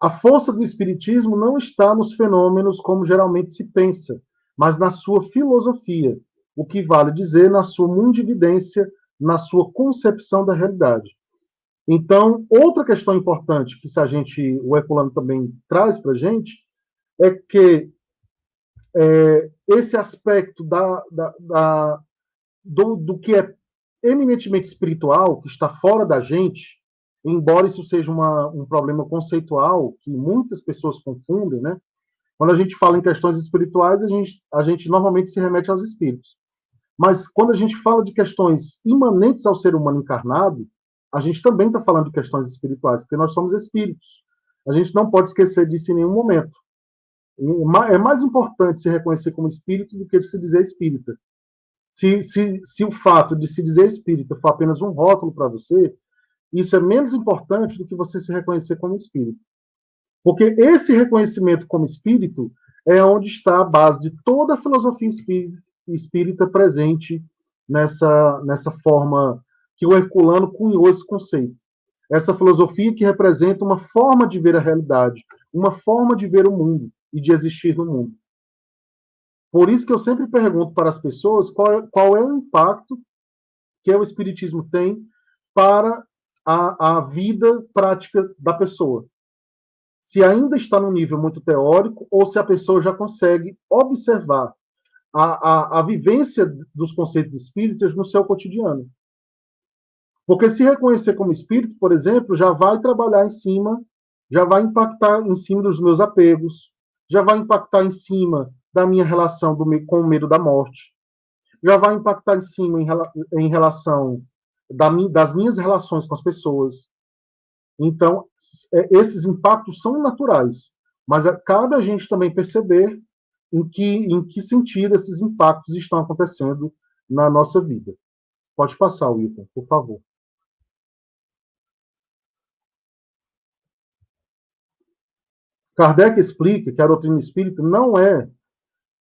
A força do espiritismo não está nos fenômenos como geralmente se pensa, mas na sua filosofia, o que vale dizer na sua mundividência, na sua concepção da realidade. Então, outra questão importante que o Herculano também traz para a gente é que esse aspecto do que é eminentemente espiritual, que está fora da gente, embora isso seja um problema conceitual que muitas pessoas confundem, né? Quando a gente fala em questões espirituais, a gente normalmente se remete aos espíritos. Mas quando a gente fala de questões imanentes ao ser humano encarnado, a gente também está falando de questões espirituais, porque nós somos espíritos. A gente não pode esquecer disso em nenhum momento. É mais importante se reconhecer como espírito do que se dizer espírita. Se o fato de se dizer espírita for apenas um rótulo para você, isso é menos importante do que você se reconhecer como espírito. Porque esse reconhecimento como espírito é onde está a base de toda a filosofia espírita presente nessa forma que o Herculano cunhou esse conceito. Essa filosofia que representa uma forma de ver a realidade, uma forma de ver o mundo e de existir no mundo. Por isso que eu sempre pergunto para as pessoas qual é o impacto que o Espiritismo tem para a vida prática da pessoa. Se ainda está num nível muito teórico ou se a pessoa já consegue observar a vivência dos conceitos espíritas no seu cotidiano. Porque se reconhecer como espírito, por exemplo, já vai trabalhar em cima, já vai impactar em cima dos meus apegos, já vai impactar em cima da minha relação com o medo da morte, já vai impactar em cima em relação das minhas relações com as pessoas. Então, esses impactos são naturais, mas cabe a gente também perceber em que sentido esses impactos estão acontecendo na nossa vida. Pode passar, Wilton, por favor. Kardec explica que a doutrina espírita não é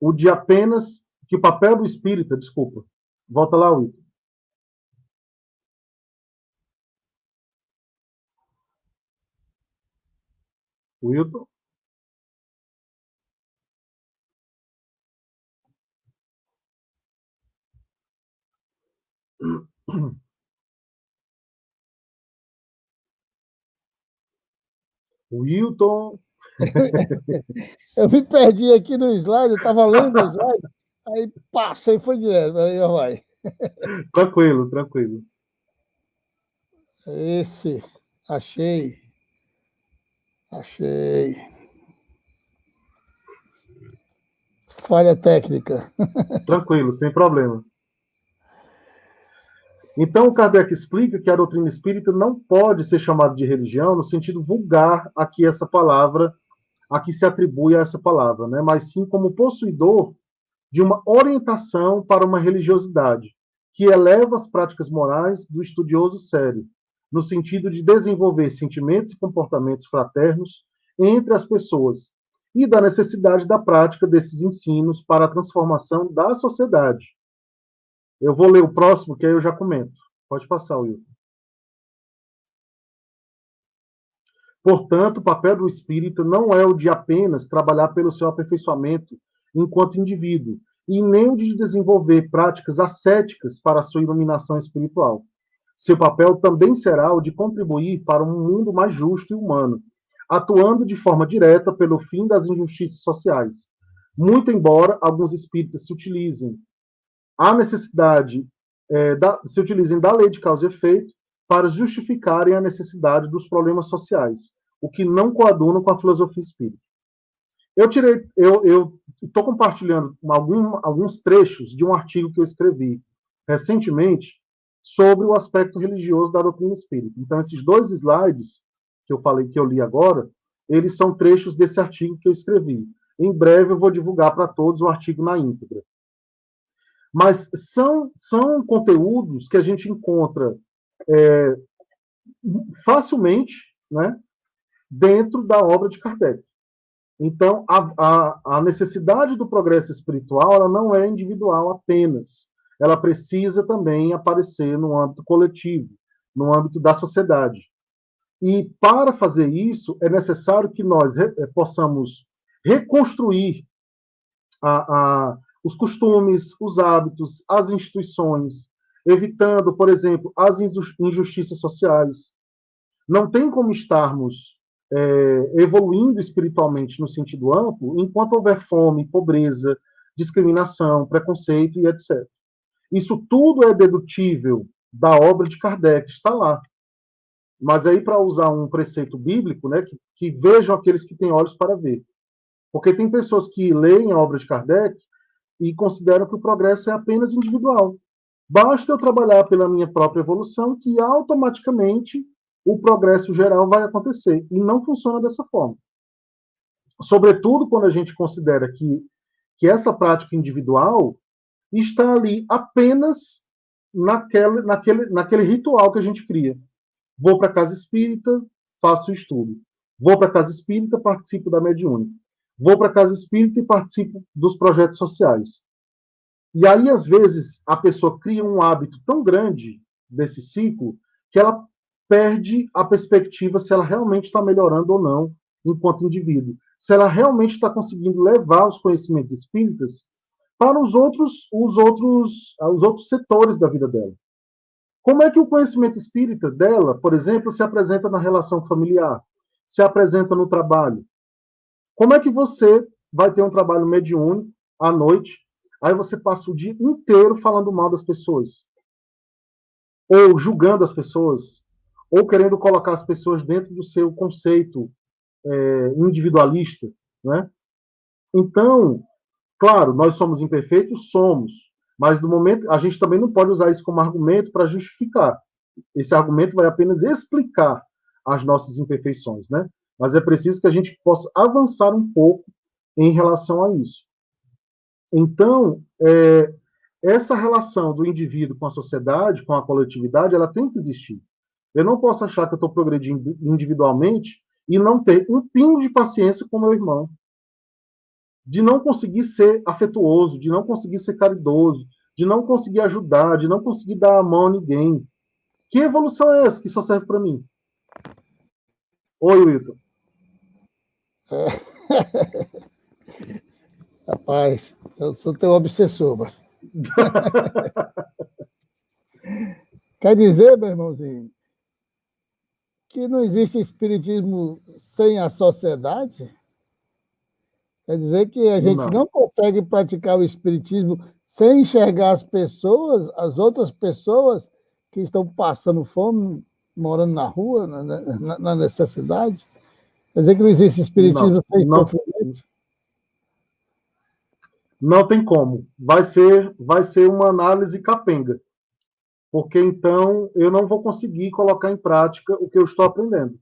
o de apenas que o papel do espírita, desculpa, volta lá, Wilton. Wilton? Wilton? Eu me perdi aqui no slide, eu estava lendo o slide, aí passei, foi direto, aí vai. Tranquilo, tranquilo. Esse, achei. Falha técnica. Tranquilo, sem problema. Então, o Kardec explica que a doutrina espírita não pode ser chamada de religião no sentido vulgar a que essa palavra, a que se atribui a essa palavra, né? Mas sim como possuidor de uma orientação para uma religiosidade que eleva as práticas morais do estudioso sério, no sentido de desenvolver sentimentos e comportamentos fraternos entre as pessoas e da necessidade da prática desses ensinos para a transformação da sociedade. Eu vou ler o próximo, que aí eu já comento. Pode passar, Wilton. Portanto, o papel do espírito não é o de apenas trabalhar pelo seu aperfeiçoamento enquanto indivíduo, e nem o de desenvolver práticas ascéticas para a sua iluminação espiritual. Seu papel também será o de contribuir para um mundo mais justo e humano, atuando de forma direta pelo fim das injustiças sociais. Muito embora alguns espíritas se utilizem da lei de causa e efeito para justificarem a necessidade dos problemas sociais, o que não coaduna com a filosofia espírita. Eu estou compartilhando alguns trechos de um artigo que eu escrevi recentemente sobre o aspecto religioso da doutrina espírita. Então, esses 2 slides que eu falei, que eu li agora, eles são trechos desse artigo que eu escrevi. Em breve eu vou divulgar para todos o artigo na íntegra. Mas são conteúdos que a gente encontra facilmente, né, dentro da obra de Kardec. Então, a necessidade do progresso espiritual ela não é individual apenas. Ela precisa também aparecer no âmbito coletivo, no âmbito da sociedade. E, para fazer isso, é necessário que nós possamos reconstruir os costumes, os hábitos, as instituições, evitando, por exemplo, as injustiças sociais. Não tem como estarmos evoluindo espiritualmente no sentido amplo enquanto houver fome, pobreza, discriminação, preconceito e etc. Isso tudo é dedutível da obra de Kardec, está lá. Mas aí, para usar um preceito bíblico, né, que vejam aqueles que têm olhos para ver. Porque tem pessoas que leem a obra de Kardec e consideram que o progresso é apenas individual. Basta eu trabalhar pela minha própria evolução, que automaticamente o progresso geral vai acontecer. E não funciona dessa forma. Sobretudo quando a gente considera que essa prática individual está ali apenas naquele ritual que a gente cria. Vou para a casa espírita, faço o estudo. Vou para a casa espírita, participo da mediúnica. Vou para a casa espírita e participo dos projetos sociais. E aí, às vezes, a pessoa cria um hábito tão grande desse ciclo que ela perde a perspectiva se ela realmente está melhorando ou não enquanto indivíduo. Se ela realmente está conseguindo levar os conhecimentos espíritas para os outros setores da vida dela. Como é que o conhecimento espírita dela, por exemplo, se apresenta na relação familiar, se apresenta no trabalho? Como é que você vai ter um trabalho mediúnico à noite, aí você passa o dia inteiro falando mal das pessoas, ou julgando as pessoas, ou querendo colocar as pessoas dentro do seu conceito individualista, né? Então, claro, nós somos imperfeitos, somos, mas no momento a gente também não pode usar isso como argumento para justificar. Esse argumento vai apenas explicar as nossas imperfeições, né? Mas é preciso que a gente possa avançar um pouco em relação a isso. Então, essa relação do indivíduo com a sociedade, com a coletividade, ela tem que existir. Eu não posso achar que eu estou progredindo individualmente e não ter um pingo de paciência com meu irmão, de não conseguir ser afetuoso, de não conseguir ser caridoso, de não conseguir ajudar, de não conseguir dar a mão a ninguém. Que evolução é essa que só serve para mim? Oi, Wilton. Rapaz, eu sou teu obsessor. Mas... Quer dizer, meu irmãozinho, que não existe espiritismo sem a sociedade? Quer dizer que a gente Não, não consegue praticar o espiritismo sem enxergar as pessoas, as outras pessoas que estão passando fome, morando na rua, na necessidade? Quer dizer que não existe não, espiritismo sem não, sofrimento? não tem como. Vai ser uma análise capenga, porque então eu não vou conseguir colocar em prática o que eu estou aprendendo.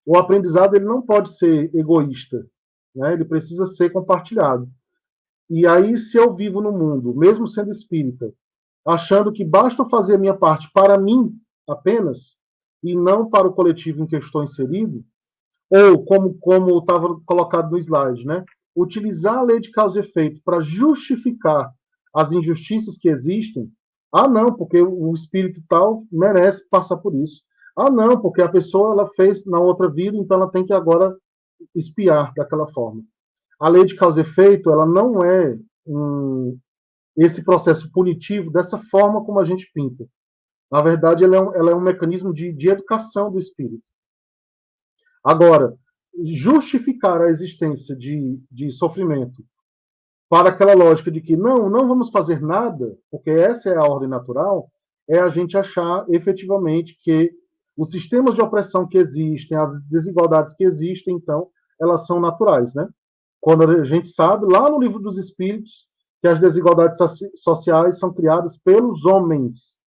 O aprendizado ele não pode ser egoísta, né? Ele precisa ser compartilhado. E aí, se eu vivo no mundo, mesmo sendo espírita, achando que basta fazer a minha parte para mim apenas, e não para o coletivo em que eu estou inserido, ou como estava colocado no slide, né? Utilizar a lei de causa e efeito para justificar as injustiças que existem. Ah, não, porque o espírito tal merece passar por isso. Ah, não, porque a pessoa ela fez na outra vida, então ela tem que agora espiar daquela forma. A lei de causa e efeito, ela não é esse processo punitivo dessa forma como a gente pinta. Na verdade, ela é um mecanismo de educação do espírito. Agora, justificar a existência de sofrimento para aquela lógica de que não vamos fazer nada, porque essa é a ordem natural, é a gente achar efetivamente que os sistemas de opressão que existem, as desigualdades que existem, então, elas são naturais, né? Quando a gente sabe, lá no Livro dos Espíritos, que as desigualdades sociais são criadas pelos homens,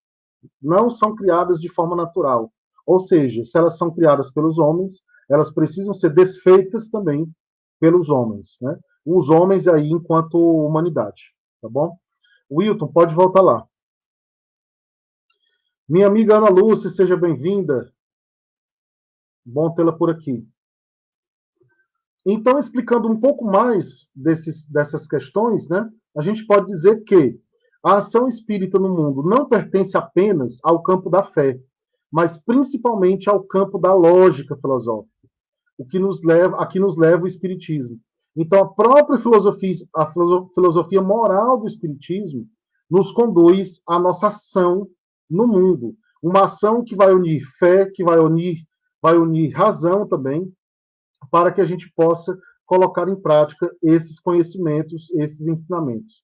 não são criadas de forma natural. Ou seja, se elas são criadas pelos homens, elas precisam ser desfeitas também pelos homens, né? Os homens aí enquanto humanidade, tá bom? Wilton, pode voltar lá. Minha amiga Ana Lúcia, seja bem-vinda. Bom tê-la por aqui. Então, explicando um pouco mais dessas questões, né, a gente pode dizer que a ação espírita no mundo não pertence apenas ao campo da fé, mas principalmente ao campo da lógica filosófica, a que nos leva o espiritismo. Então, a própria filosofia moral do espiritismo nos conduz à nossa ação no mundo. Uma ação que vai unir fé, que vai unir razão também, para que a gente possa colocar em prática esses conhecimentos, esses ensinamentos.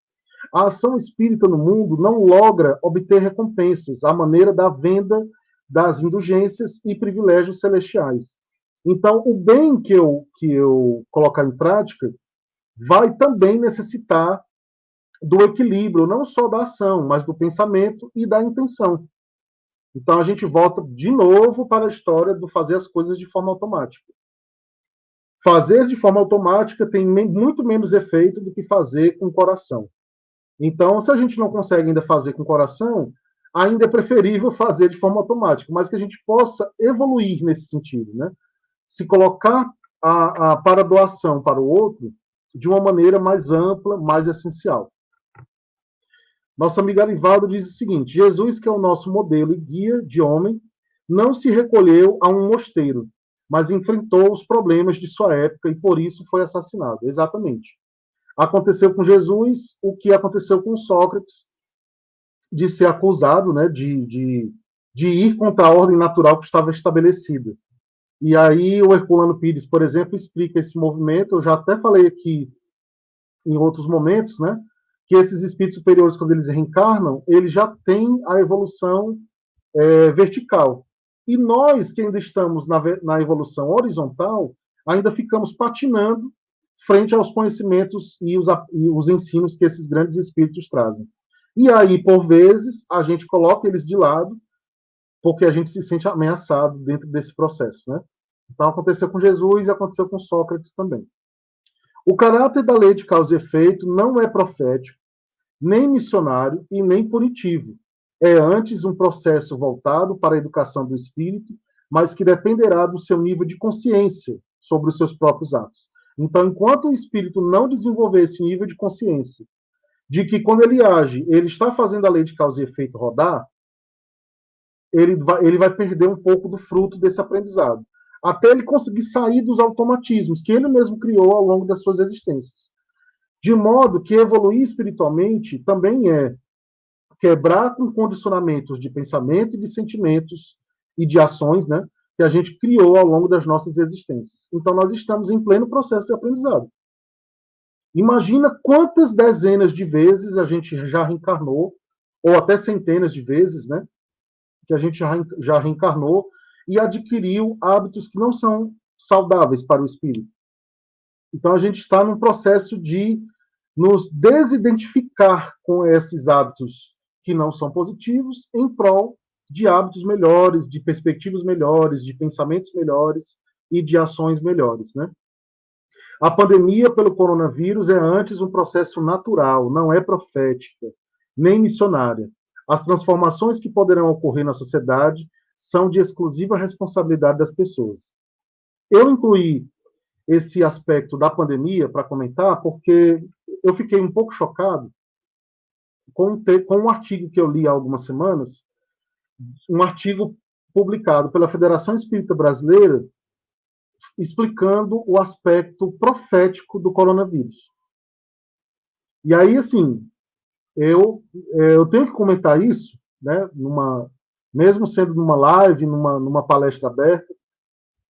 A ação espírita no mundo não logra obter recompensas à maneira da venda das indulgências e privilégios celestiais. Então, o bem que eu colocar em prática vai também necessitar do equilíbrio, não só da ação, mas do pensamento e da intenção. Então a gente volta de novo para a história do fazer as coisas de forma automática. Fazer de forma automática tem muito menos efeito do que fazer com o coração. Então, se a gente não consegue ainda fazer com o coração, ainda é preferível fazer de forma automática, mas que a gente possa evoluir nesse sentido, né? Se colocar para doação para o outro de uma maneira mais ampla, mais essencial. Nosso amigo Arivaldo diz o seguinte: Jesus, que é o nosso modelo e guia de homem, não se recolheu a um mosteiro, mas enfrentou os problemas de sua época e por isso foi assassinado. Exatamente. Aconteceu com Jesus o que aconteceu com Sócrates, de ser acusado, né, de ir contra a ordem natural que estava estabelecida. E aí o Herculano Pires, por exemplo, explica esse movimento. Eu já até falei aqui em outros momentos, né, que esses espíritos superiores, quando eles reencarnam, eles já têm a evolução vertical. E nós, que ainda estamos na evolução horizontal, ainda ficamos patinando frente aos conhecimentos e os ensinos que esses grandes espíritos trazem. E aí, por vezes, a gente coloca eles de lado, porque a gente se sente ameaçado dentro desse processo, né? Então, aconteceu com Jesus e aconteceu com Sócrates também. O caráter da lei de causa e efeito não é profético, nem missionário e nem punitivo. É antes um processo voltado para a educação do espírito, mas que dependerá do seu nível de consciência sobre os seus próprios atos. Então, enquanto o espírito não desenvolver esse nível de consciência, de que quando ele age, ele está fazendo a lei de causa e efeito rodar, ele vai perder um pouco do fruto desse aprendizado, até ele conseguir sair dos automatismos que ele mesmo criou ao longo das suas existências. De modo que evoluir espiritualmente também é quebrar com condicionamentos de pensamento e de sentimentos e de ações, né, que a gente criou ao longo das nossas existências. Então, nós estamos em pleno processo de aprendizado. Imagina quantas dezenas de vezes a gente já reencarnou, ou até centenas de vezes, né, que a gente já reencarnou e adquiriu hábitos que não são saudáveis para o espírito. Então, a gente está num processo de nos desidentificar com esses hábitos que não são positivos em prol de hábitos melhores, de perspectivas melhores, de pensamentos melhores e de ações melhores, né? A pandemia pelo coronavírus é antes um processo natural, não é profética, nem missionária. As transformações que poderão ocorrer na sociedade são de exclusiva responsabilidade das pessoas. Eu incluí esse aspecto da pandemia para comentar porque eu fiquei um pouco chocado com um artigo que eu li há algumas semanas, um artigo publicado pela Federação Espírita Brasileira, explicando o aspecto profético do coronavírus. E aí, assim, eu tenho que comentar isso, né, mesmo sendo numa live, numa palestra aberta,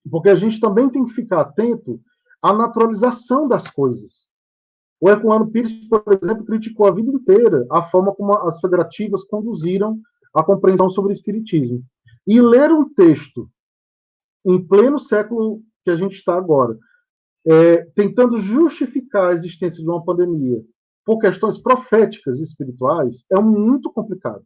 porque a gente também tem que ficar atento à naturalização das coisas. O Herculano Pires, por exemplo, criticou a vida inteira a forma como as federativas conduziram a compreensão sobre o espiritismo. E ler um texto em pleno século que a gente está agora, tentando justificar a existência de uma pandemia por questões proféticas e espirituais, é muito complicado.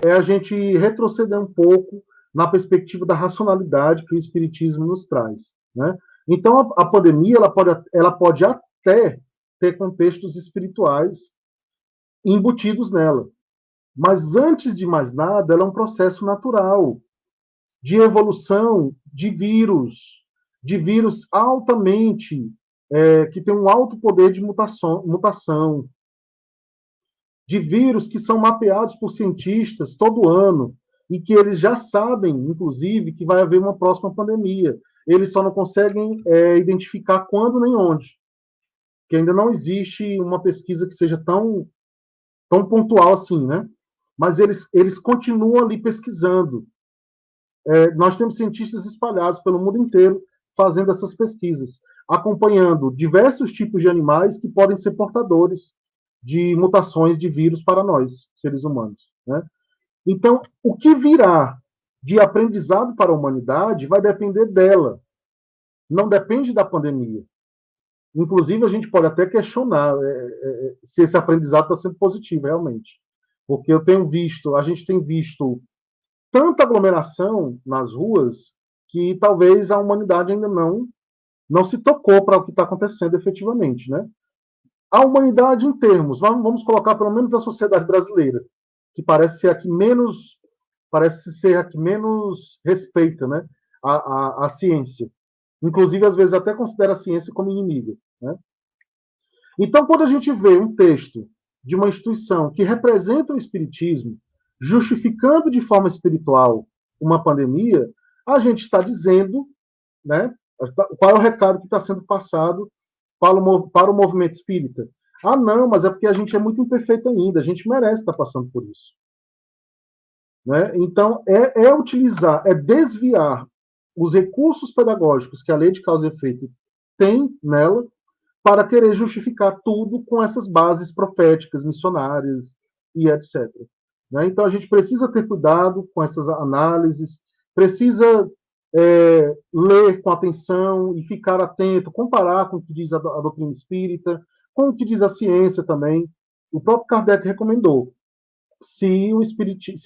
É a gente retroceder um pouco na perspectiva da racionalidade que o espiritismo nos traz, né? Então, a pandemia ela pode até ter contextos espirituais embutidos nela. Mas, antes de mais nada, ela é um processo natural de evolução de vírus altamente, que tem um alto poder de mutação, de vírus que são mapeados por cientistas todo ano e que eles já sabem, inclusive, que vai haver uma próxima pandemia. Eles só não conseguem identificar quando nem onde, que ainda não existe uma pesquisa que seja tão pontual assim, né? Mas eles continuam ali pesquisando. Nós temos cientistas espalhados pelo mundo inteiro fazendo essas pesquisas, acompanhando diversos tipos de animais que podem ser portadores de mutações de vírus para nós, seres humanos, né? Então, o que virá de aprendizado para a humanidade vai depender dela, não depende da pandemia. Inclusive, a gente pode até questionar se esse aprendizado está sendo positivo, realmente. Porque a gente tem visto tanta aglomeração nas ruas que talvez a humanidade ainda não se tocou para o que está acontecendo efetivamente, né? A humanidade em termos, vamos colocar pelo menos a sociedade brasileira, que parece ser a que menos respeita, né, a ciência. Inclusive, às vezes, até considera a ciência como inimiga, né? Então, quando a gente vê um texto de uma instituição que representa o espiritismo, justificando de forma espiritual uma pandemia, a gente está dizendo, né, qual é o recado que está sendo passado para o movimento espírita. Ah, não, mas é porque a gente é muito imperfeito ainda, a gente merece estar passando por isso. Né? Então, é desviar os recursos pedagógicos que a lei de causa e efeito tem nela para querer justificar tudo com essas bases proféticas, missionárias e etc. Né? Então, a gente precisa ter cuidado com essas análises, precisa ler com atenção e ficar atento, comparar com o que diz a doutrina espírita, com o que diz a ciência também. O próprio Kardec recomendou: se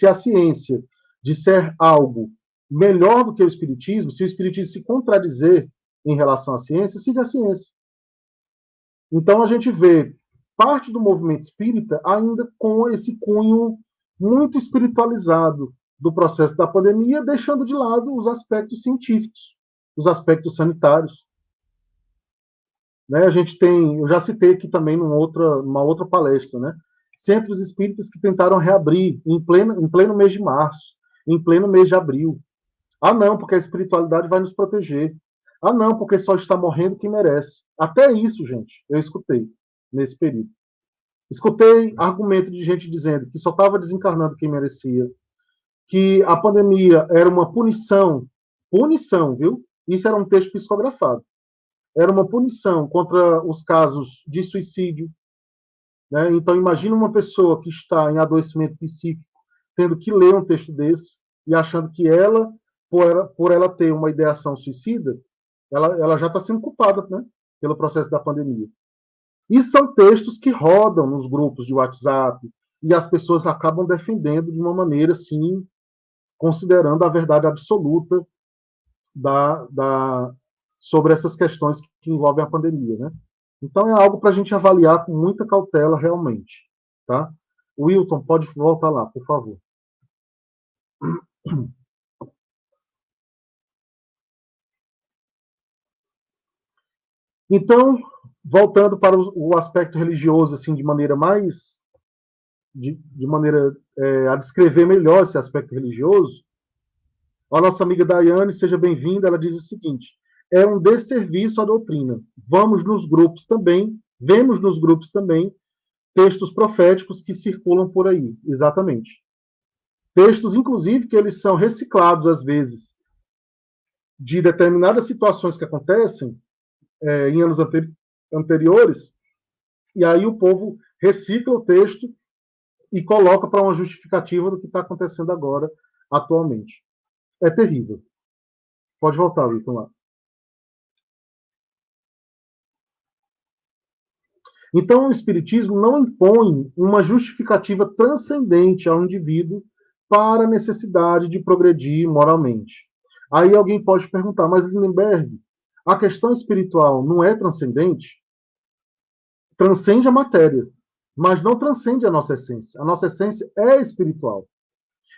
a ciência disser algo melhor do que o espiritismo, se o espiritismo se contradizer em relação à ciência, siga a ciência. Então a gente vê parte do movimento espírita ainda com esse cunho muito espiritualizado do processo da pandemia, deixando de lado os aspectos científicos, os aspectos sanitários. Né? Eu já citei aqui também numa outra palestra, né? Centros espíritas que tentaram reabrir em pleno mês de março, em pleno mês de abril. Ah, não, porque a espiritualidade vai nos proteger. Ah, não, porque só está morrendo quem merece. Até isso, gente, eu escutei nesse período. Escutei argumento de gente dizendo que só estava desencarnando quem merecia, que a pandemia era uma punição, viu? Isso era um texto psicografado. Era uma punição contra os casos de suicídio. Né? Então, imagina uma pessoa que está em adoecimento psíquico tendo que ler um texto desse e achando que por ela ter uma ideação suicida, ela já está sendo culpada, né, pelo processo da pandemia. E são textos que rodam nos grupos de WhatsApp e as pessoas acabam defendendo de uma maneira, assim, considerando a verdade absoluta sobre essas questões que envolvem a pandemia, né? Então é algo para a gente avaliar com muita cautela realmente, tá? Wilton, pode voltar lá, por favor. Então, voltando para o aspecto religioso, assim, de maneira a descrever melhor esse aspecto religioso, a nossa amiga Daiane, seja bem-vinda, ela diz o seguinte: é um desserviço à doutrina. Vemos nos grupos também textos proféticos que circulam por aí, exatamente. Textos, inclusive, que eles são reciclados, às vezes, de determinadas situações que acontecem em anos anteriores, e aí o povo recicla o texto e coloca para uma justificativa do que está acontecendo agora, atualmente. É terrível. Pode voltar, Wilton, lá. Então, o Espiritismo não impõe uma justificativa transcendente ao indivíduo para a necessidade de progredir moralmente. Aí alguém pode perguntar, mas Lindenberg, a questão espiritual não é transcendente? Transcende a matéria, mas não transcende a nossa essência. A nossa essência é espiritual.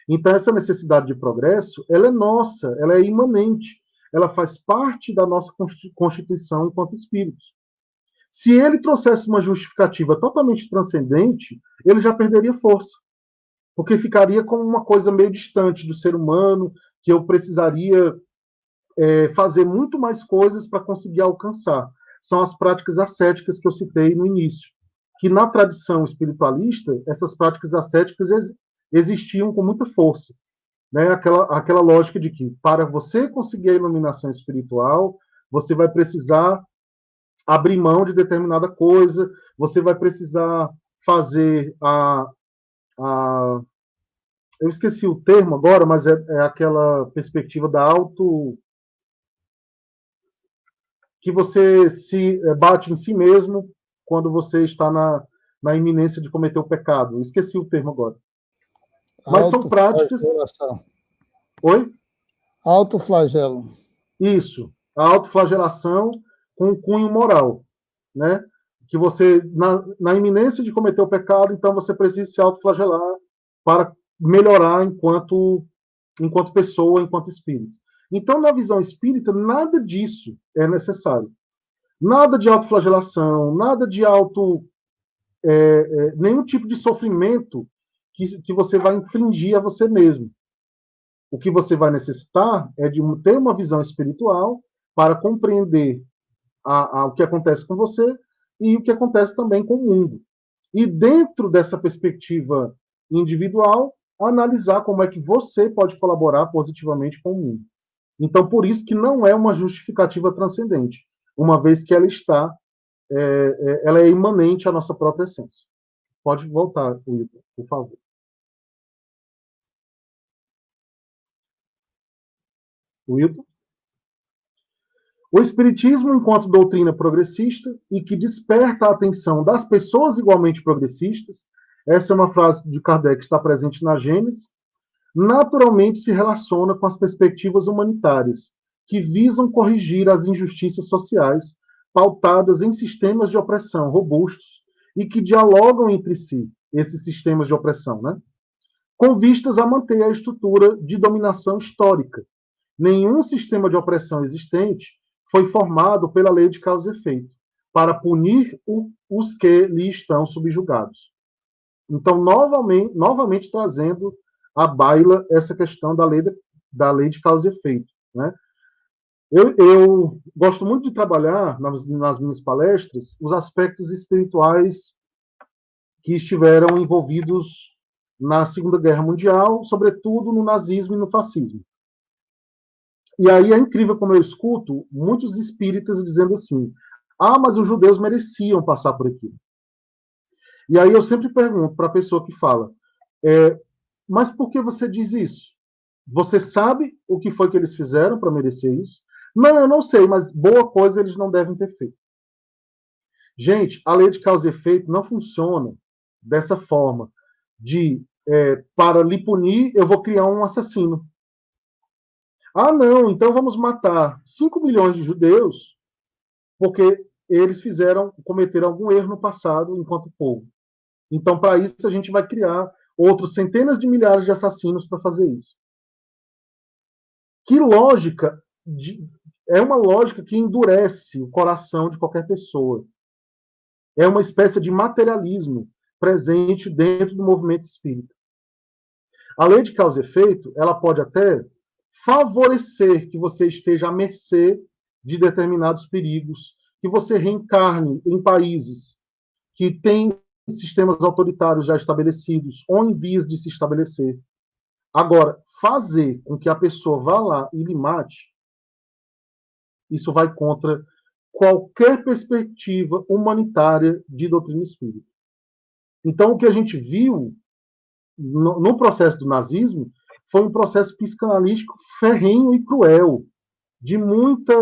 Então, essa necessidade de progresso, ela é nossa, ela é imanente, ela faz parte da nossa constituição enquanto espíritos. Se ele trouxesse uma justificativa totalmente transcendente, ele já perderia força, porque ficaria como uma coisa meio distante do ser humano, que eu precisaria fazer muito mais coisas para conseguir alcançar. São as práticas ascéticas que eu citei no início, que na tradição espiritualista, essas práticas ascéticas existiam com muita força. Né? Aquela lógica de que, para você conseguir a iluminação espiritual, você vai precisar abrir mão de determinada coisa, você vai precisar fazer eu esqueci o termo agora, mas é aquela perspectiva da que você se bate em si mesmo quando você está na iminência de cometer o pecado. Eu esqueci o termo agora. Mas são práticas... Oi? Autoflagelo. Isso, a autoflagelação com cunho moral, né? Que você, na iminência de cometer o pecado, então você precisa se autoflagelar para melhorar enquanto pessoa, enquanto espírito. Então, na visão espírita, nada disso é necessário. Nada de autoflagelação, nada de nenhum tipo de sofrimento que você vai infligir a você mesmo. O que você vai necessitar é de ter uma visão espiritual para compreender o que acontece com você e o que acontece também com o mundo. E dentro dessa perspectiva individual, analisar como é que você pode colaborar positivamente com o mundo. Então, por isso que não é uma justificativa transcendente, uma vez que ela é imanente à nossa própria essência. Pode voltar, Wilton, por favor. Wilton? O Espiritismo, enquanto doutrina progressista e que desperta a atenção das pessoas igualmente progressistas, essa é uma frase de Kardec que está presente na Gênesis, naturalmente se relaciona com as perspectivas humanitárias, que visam corrigir as injustiças sociais pautadas em sistemas de opressão robustos e que dialogam entre si, esses sistemas de opressão, né? Com vistas a manter a estrutura de dominação histórica. Nenhum sistema de opressão existente foi formado pela lei de causa e efeito, para punir os que lhe estão subjugados. Então, novamente trazendo à baila essa questão da lei de causa e efeito. Né? Eu gosto muito de trabalhar nas minhas palestras os aspectos espirituais que estiveram envolvidos na Segunda Guerra Mundial, sobretudo no nazismo e no fascismo. E aí é incrível como eu escuto muitos espíritas dizendo assim: mas os judeus mereciam passar por aquilo. E aí eu sempre pergunto para a pessoa que fala: mas por que você diz isso? Você sabe o que foi que eles fizeram para merecer isso? Não, eu não sei, mas boa coisa eles não devem ter feito. Gente, a lei de causa e efeito não funciona dessa forma de, para lhe punir, eu vou criar um assassino. Não, então vamos matar 5 milhões de judeus porque eles cometeram algum erro no passado enquanto povo. Então, para isso, a gente vai criar outros centenas de milhares de assassinos para fazer isso. Que lógica! É uma lógica que endurece o coração de qualquer pessoa. É uma espécie de materialismo presente dentro do movimento espírita. A lei de causa e efeito, ela pode até favorecer que você esteja à mercê de determinados perigos, que você reencarne em países que têm sistemas autoritários já estabelecidos ou em vias de se estabelecer. Agora, fazer com que a pessoa vá lá e lhe mate, isso vai contra qualquer perspectiva humanitária de doutrina espírita. Então, o que a gente viu no processo do nazismo foi um processo psicanalítico ferrenho e cruel, de muito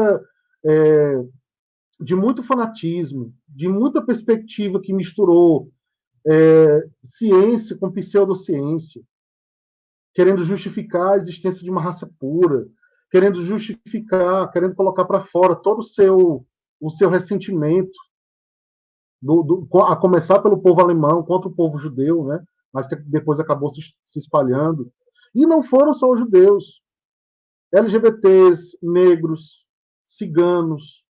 fanatismo, de muita perspectiva que misturou ciência com pseudociência, querendo justificar a existência de uma raça pura, querendo colocar para fora todo o seu ressentimento, a começar pelo povo alemão contra o povo judeu, né? Mas que depois acabou se espalhando. E não foram só os judeus. LGBTs, negros, ciganos,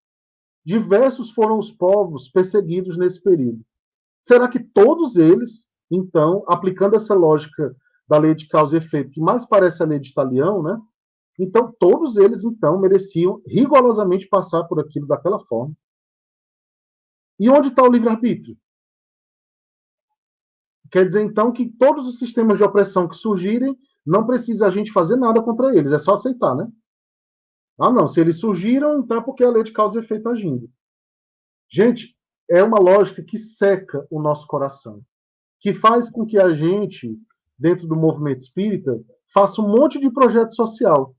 diversos foram os povos perseguidos nesse período. Será que todos eles, então, aplicando essa lógica da lei de causa e efeito, que mais parece a lei de Italião, né? Então, todos eles, então, mereciam rigorosamente passar por aquilo daquela forma. E onde está o livre-arbítrio? Quer dizer, então, que todos os sistemas de opressão que surgirem, não precisa a gente fazer nada contra eles, é só aceitar, né? Não, se eles surgiram, então é porque a lei de causa e efeito agindo. Gente, é uma lógica que seca o nosso coração, que faz com que a gente, dentro do movimento espírita, faça um monte de projeto social,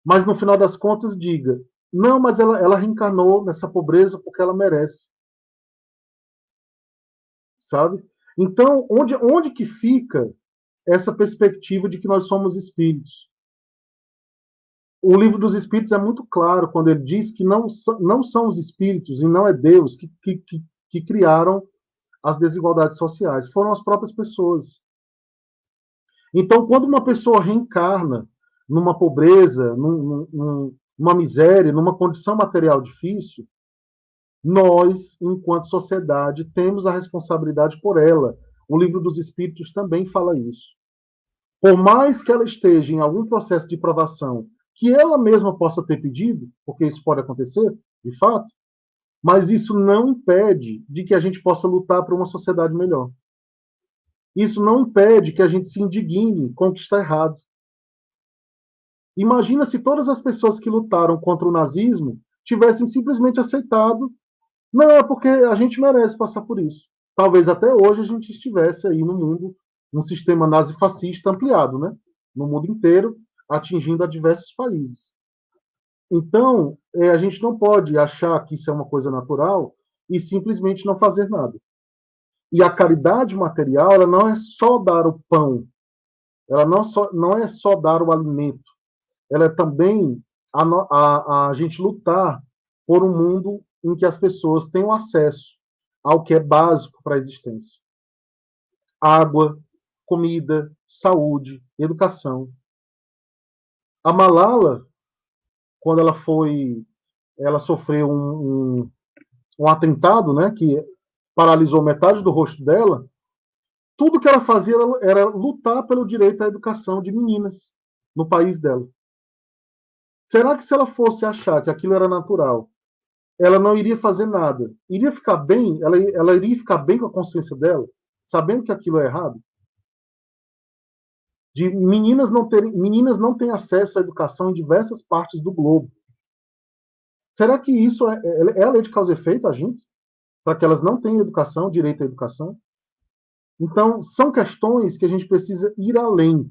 mas no final das contas diga: não, mas ela reencarnou nessa pobreza porque ela merece. Sabe? Então, onde que fica essa perspectiva de que nós somos espíritos. O Livro dos Espíritos é muito claro quando ele diz que não são os espíritos e não é Deus que criaram as desigualdades sociais, foram as próprias pessoas. Então, quando uma pessoa reencarna numa pobreza, numa miséria, numa condição material difícil, nós, enquanto sociedade, temos a responsabilidade por ela. O Livro dos Espíritos também fala isso. Por mais que ela esteja em algum processo de provação que ela mesma possa ter pedido, porque isso pode acontecer, de fato, mas isso não impede de que a gente possa lutar por uma sociedade melhor. Isso não impede que a gente se indigne com o que está errado. Imagina se todas as pessoas que lutaram contra o nazismo tivessem simplesmente aceitado, não, é porque a gente merece passar por isso. Talvez até hoje a gente estivesse aí no mundo, num sistema nazifascista ampliado, né? No mundo inteiro, atingindo a diversos países. Então, a gente não pode achar que isso é uma coisa natural e simplesmente não fazer nada. E a caridade material, ela não é só dar o pão, ela não é só dar o alimento, ela é também a gente lutar por um mundo em que as pessoas tenham acesso ao que é básico para a existência. Água, comida, saúde, educação. A Malala, quando ela sofreu um atentado, né, que paralisou metade do rosto dela, tudo que ela fazia era lutar pelo direito à educação de meninas no país dela. Será que se ela fosse achar que aquilo era natural, ela não iria fazer nada? Iria ficar bem? Ela iria ficar bem com a consciência dela, sabendo que aquilo é errado? De meninas não têm acesso à educação em diversas partes do globo. Será que isso é a lei de causa e efeito, a gente? Para que elas não tenham educação, direito à educação? Então, são questões que a gente precisa ir além.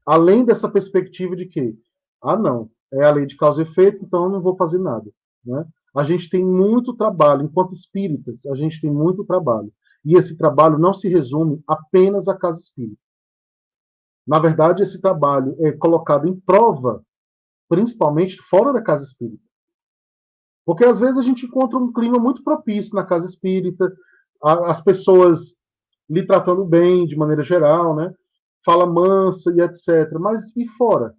Além dessa perspectiva de que, não, é a lei de causa e efeito, então eu não vou fazer nada. Né? A gente tem muito trabalho, enquanto espíritas, a gente tem muito trabalho. E esse trabalho não se resume apenas à casa espírita. Na verdade, esse trabalho é colocado em prova, principalmente fora da casa espírita. Porque às vezes a gente encontra um clima muito propício na casa espírita, as pessoas lhe tratando bem, de maneira geral, né? Fala mansa e etc. Mas e fora?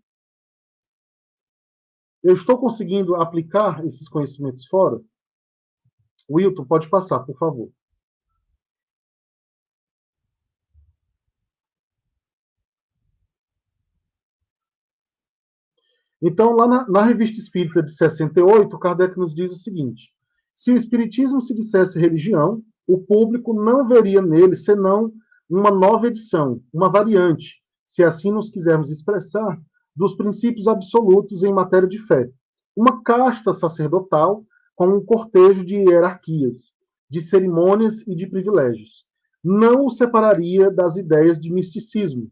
Eu estou conseguindo aplicar esses conhecimentos fora? Wilton, pode passar, por favor. Então, lá na Revista Espírita de 68, Kardec nos diz o seguinte: se o Espiritismo se dissesse religião, o público não veria nele senão uma nova edição, uma variante, se assim nos quisermos expressar, dos princípios absolutos em matéria de fé. Uma casta sacerdotal com um cortejo de hierarquias, de cerimônias e de privilégios. Não o separaria das ideias de misticismo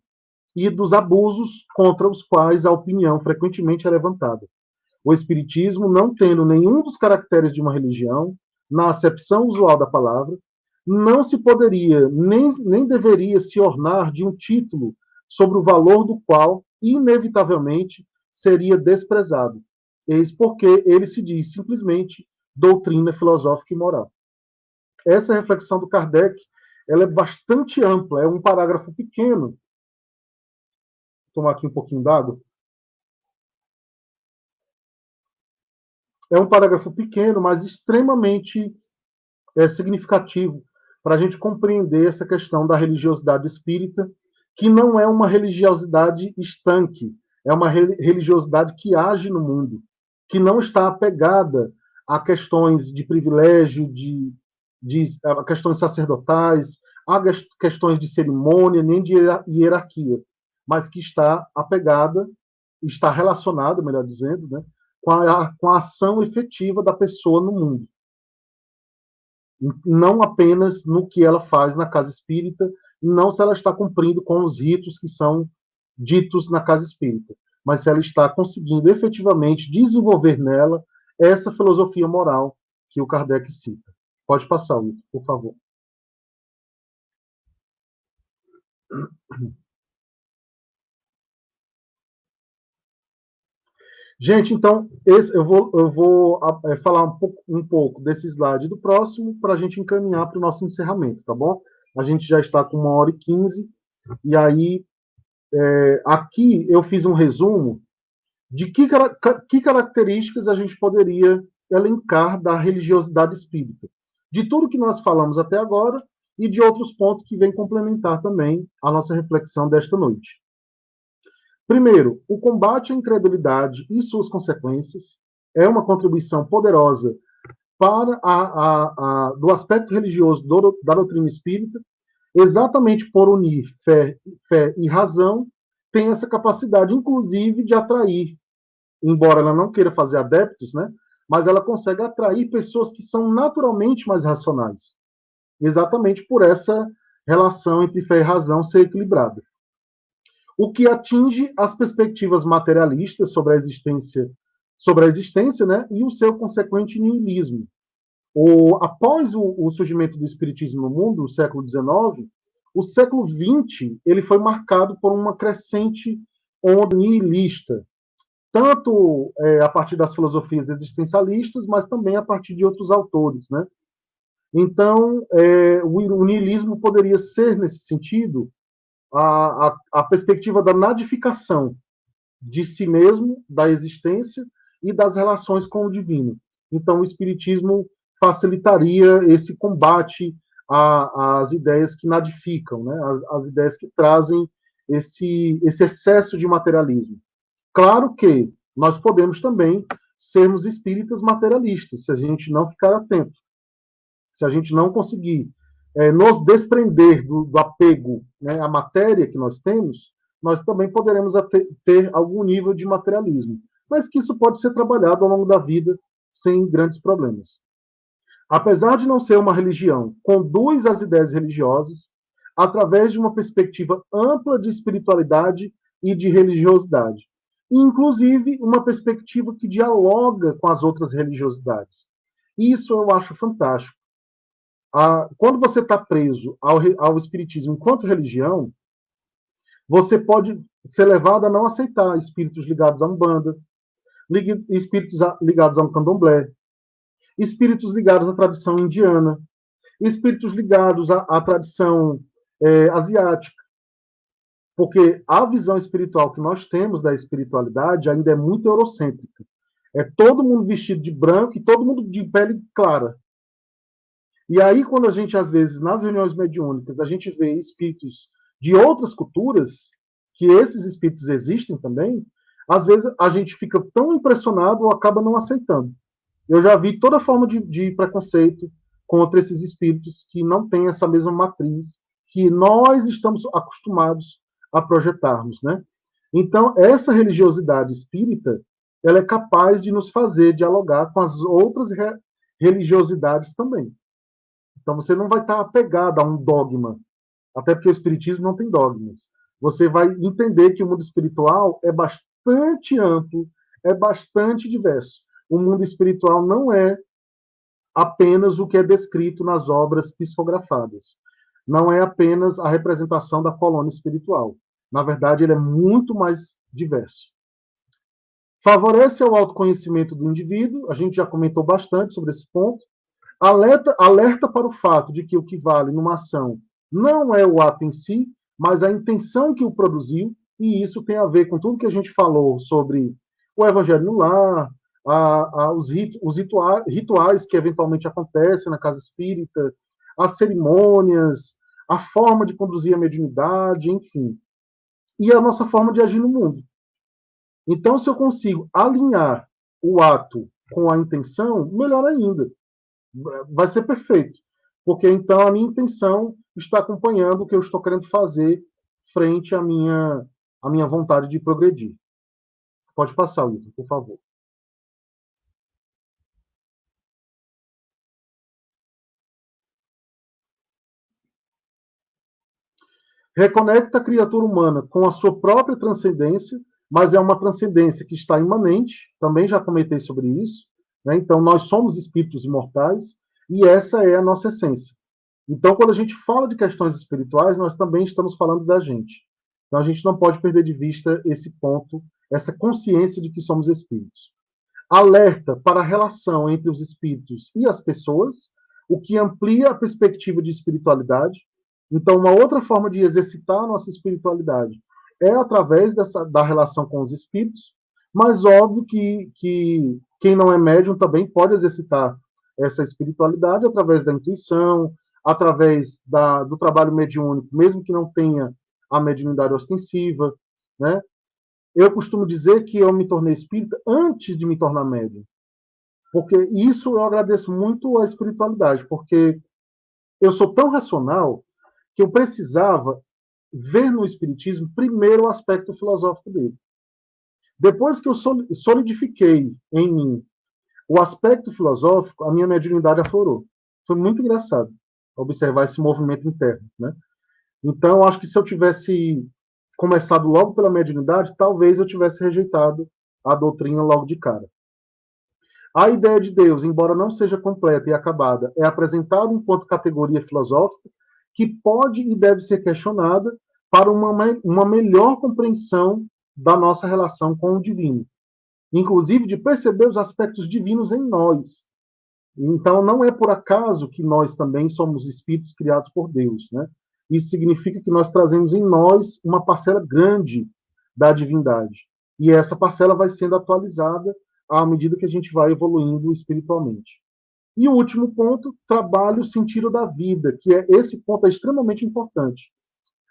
e dos abusos contra os quais a opinião frequentemente é levantada. O Espiritismo, não tendo nenhum dos caracteres de uma religião, na acepção usual da palavra, não se poderia, nem deveria se ornar de um título sobre o valor do qual, inevitavelmente, seria desprezado. Eis porque ele se diz simplesmente doutrina filosófica e moral. Essa reflexão do Kardec, ela é bastante ampla, é um parágrafo pequeno. Vou tomar aqui um pouquinho d'água. É um parágrafo pequeno, mas extremamente significativo para a gente compreender essa questão da religiosidade espírita, que não é uma religiosidade estanque, é uma religiosidade que age no mundo, que não está apegada a questões de privilégio, a questões sacerdotais, a questões de cerimônia, nem de hierarquia, mas que está apegada, está relacionada, melhor dizendo, né, com a ação efetiva da pessoa no mundo. Não apenas no que ela faz na casa espírita, não se ela está cumprindo com os ritos que são ditos na casa espírita, mas se ela está conseguindo efetivamente desenvolver nela essa filosofia moral que o Kardec cita. Pode passar, Wilton, por favor. Gente, então, eu vou falar um pouco desse slide do próximo para a gente encaminhar para o nosso encerramento, tá bom? A gente já está com 1h15, e aí aqui eu fiz um resumo de que características a gente poderia elencar da religiosidade espírita. De tudo que nós falamos até agora e de outros pontos que vêm complementar também a nossa reflexão desta noite. Primeiro, o combate à incredulidade e suas consequências é uma contribuição poderosa para do aspecto religioso da doutrina espírita, exatamente por unir fé e razão, tem essa capacidade, inclusive, de atrair, embora ela não queira fazer adeptos, né? Mas ela consegue atrair pessoas que são naturalmente mais racionais, exatamente por essa relação entre fé e razão ser equilibrada. O que atinge as perspectivas materialistas sobre a existência, né, e o seu consequente niilismo. Após o surgimento do espiritismo no mundo, no século XIX, o século XX ele foi marcado por uma crescente onda niilista, tanto a partir das filosofias existencialistas, mas também a partir de outros autores, né? Então, o niilismo poderia ser, nesse sentido, a perspectiva da nadificação de si mesmo, da existência e das relações com o divino. Então, o espiritismo facilitaria esse combate às ideias que nadificam, né? As ideias que trazem esse excesso de materialismo. Claro que nós podemos também sermos espíritas materialistas, se a gente não ficar atento, se a gente não conseguir nos desprender do apego, né, à matéria que nós temos, nós também poderemos ter algum nível de materialismo, mas que isso pode ser trabalhado ao longo da vida sem grandes problemas. Apesar de não ser uma religião, conduz às ideias religiosas através de uma perspectiva ampla de espiritualidade e de religiosidade, e, inclusive, uma perspectiva que dialoga com as outras religiosidades. Isso eu acho fantástico. Quando você está preso ao espiritismo enquanto religião, você pode ser levado a não aceitar espíritos ligados à Umbanda, espíritos ligados ao Candomblé, espíritos ligados à tradição indiana, espíritos ligados à tradição asiática. Porque a visão espiritual que nós temos da espiritualidade ainda é muito eurocêntrica. É todo mundo vestido de branco e todo mundo de pele clara. E aí, quando a gente, às vezes, nas reuniões mediúnicas, a gente vê espíritos de outras culturas, que esses espíritos existem também, às vezes a gente fica tão impressionado ou acaba não aceitando. Eu já vi toda forma de preconceito contra esses espíritos que não têm essa mesma matriz que nós estamos acostumados a projetarmos, né? Então, essa religiosidade espírita, ela é capaz de nos fazer dialogar com as outras religiosidades também. Então, você não vai estar apegado a um dogma, até porque o espiritismo não tem dogmas. Você vai entender que o mundo espiritual é bastante amplo, é bastante diverso. O mundo espiritual não é apenas o que é descrito nas obras psicografadas. Não é apenas a representação da colônia espiritual. Na verdade, ele é muito mais diverso. Favorece o autoconhecimento do indivíduo, a gente já comentou bastante sobre esse ponto. Alerta para o fato de que o que vale numa ação não é o ato em si, mas a intenção que o produziu, e isso tem a ver com tudo que a gente falou sobre o evangelho no lar, os rituais que eventualmente acontecem na casa espírita, as cerimônias, a forma de conduzir a mediunidade, enfim. E a nossa forma de agir no mundo. Então, se eu consigo alinhar o ato com a intenção, melhor ainda. Vai ser perfeito. Porque então a minha intenção está acompanhando o que eu estou querendo fazer frente à minha vontade de progredir. Pode passar, Wilton, por favor. Reconecta a criatura humana com a sua própria transcendência, mas é uma transcendência que está imanente, também já comentei sobre isso, né? Então nós somos espíritos imortais, e essa é a nossa essência. Então, quando a gente fala de questões espirituais, nós também estamos falando da gente. Então, a gente não pode perder de vista esse ponto, essa consciência de que somos espíritos. Alerta para a relação entre os espíritos e as pessoas, o que amplia a perspectiva de espiritualidade. Então, uma outra forma de exercitar a nossa espiritualidade é através da relação com os espíritos, mas óbvio que quem não é médium também pode exercitar essa espiritualidade através da intuição, através do trabalho mediúnico, mesmo que não tenha a mediunidade ostensiva, né? Eu costumo dizer que eu me tornei espírita antes de me tornar médium, porque isso eu agradeço muito à espiritualidade, porque eu sou tão racional que eu precisava ver no espiritismo primeiro o aspecto filosófico dele. Depois que eu solidifiquei em mim o aspecto filosófico, a minha mediunidade aflorou. Foi muito engraçado observar esse movimento interno, né? Então, acho que se eu tivesse começado logo pela mediunidade, talvez eu tivesse rejeitado a doutrina logo de cara. A ideia de Deus, embora não seja completa e acabada, é apresentada enquanto categoria filosófica que pode e deve ser questionada para uma melhor compreensão da nossa relação com o divino, inclusive de perceber os aspectos divinos em nós. Então, não é por acaso que nós também somos espíritos criados por Deus, né? Isso significa que nós trazemos em nós uma parcela grande da divindade. E essa parcela vai sendo atualizada à medida que a gente vai evoluindo espiritualmente. E o último ponto, trabalho o sentido da vida, que esse ponto é extremamente importante.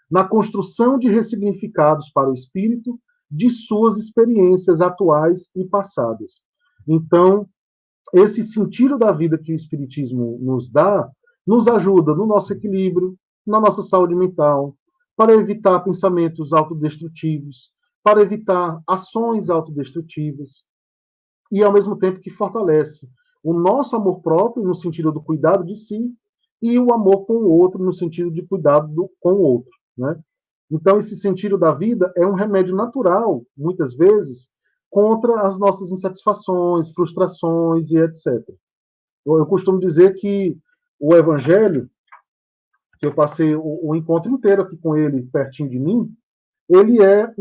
Na construção de ressignificados para o espírito de suas experiências atuais e passadas. Então, esse sentido da vida que o Espiritismo nos dá, nos ajuda no nosso equilíbrio, na nossa saúde mental, para evitar pensamentos autodestrutivos, para evitar ações autodestrutivas, e ao mesmo tempo que fortalece o nosso amor próprio, no sentido do cuidado de si, e o amor com o outro, no sentido de cuidado com o outro, né? Então, esse sentido da vida é um remédio natural, muitas vezes, contra as nossas insatisfações, frustrações e etc. Eu costumo dizer que o Evangelho, que eu passei o encontro inteiro aqui com ele, pertinho de mim, ele é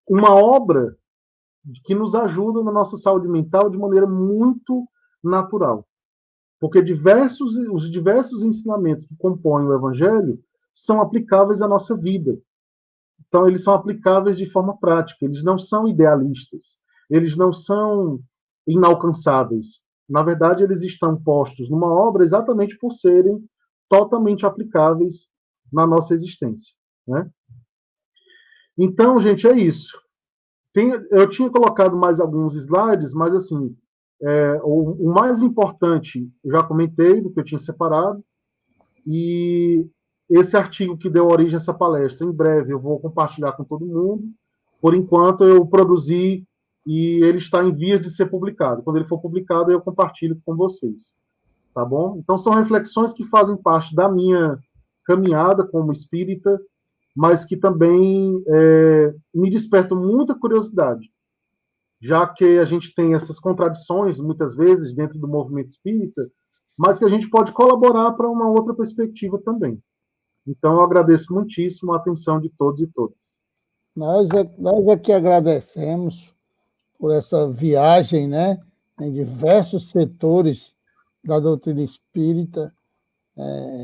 uma obra que nos ajuda na nossa saúde mental de maneira muito natural. Porque os diversos ensinamentos que compõem o Evangelho são aplicáveis à nossa vida. Então, eles são aplicáveis de forma prática, eles não são idealistas, eles não são inalcançáveis. Na verdade, eles estão postos numa obra exatamente por serem totalmente aplicáveis na nossa existência, né? Então, gente, é isso. Eu tinha colocado mais alguns slides, mas, assim, o mais importante, eu já comentei do que eu tinha separado, e esse artigo que deu origem a essa palestra, em breve eu vou compartilhar com todo mundo. Por enquanto, eu produzi e ele está em vias de ser publicado. Quando ele for publicado, eu compartilho com vocês. Tá bom? Então, são reflexões que fazem parte da minha caminhada como espírita, mas que também me despertam muita curiosidade, já que a gente tem essas contradições, muitas vezes, dentro do movimento espírita, mas que a gente pode colaborar para uma outra perspectiva também. Então, eu agradeço muitíssimo a atenção de todos e todas. Nós é que agradecemos por essa viagem, né, em diversos setores da doutrina espírita,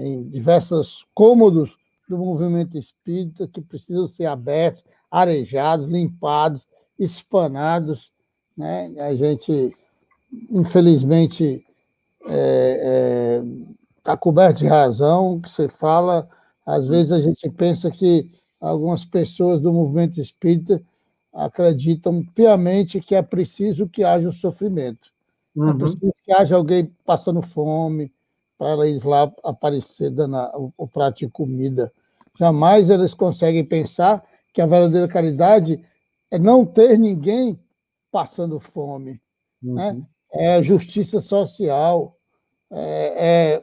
em diversos cômodos do movimento espírita que precisam ser abertos, arejados, limpados, espanados, né? A gente, infelizmente, está coberto de razão, que você fala, às vezes a gente pensa que algumas pessoas do movimento espírita acreditam piamente que é preciso que haja o sofrimento. É preciso que haja alguém passando fome para eles lá aparecer dando o prato de comida. Jamais eles conseguem pensar que a verdadeira caridade é não ter ninguém passando fome, né? É justiça social,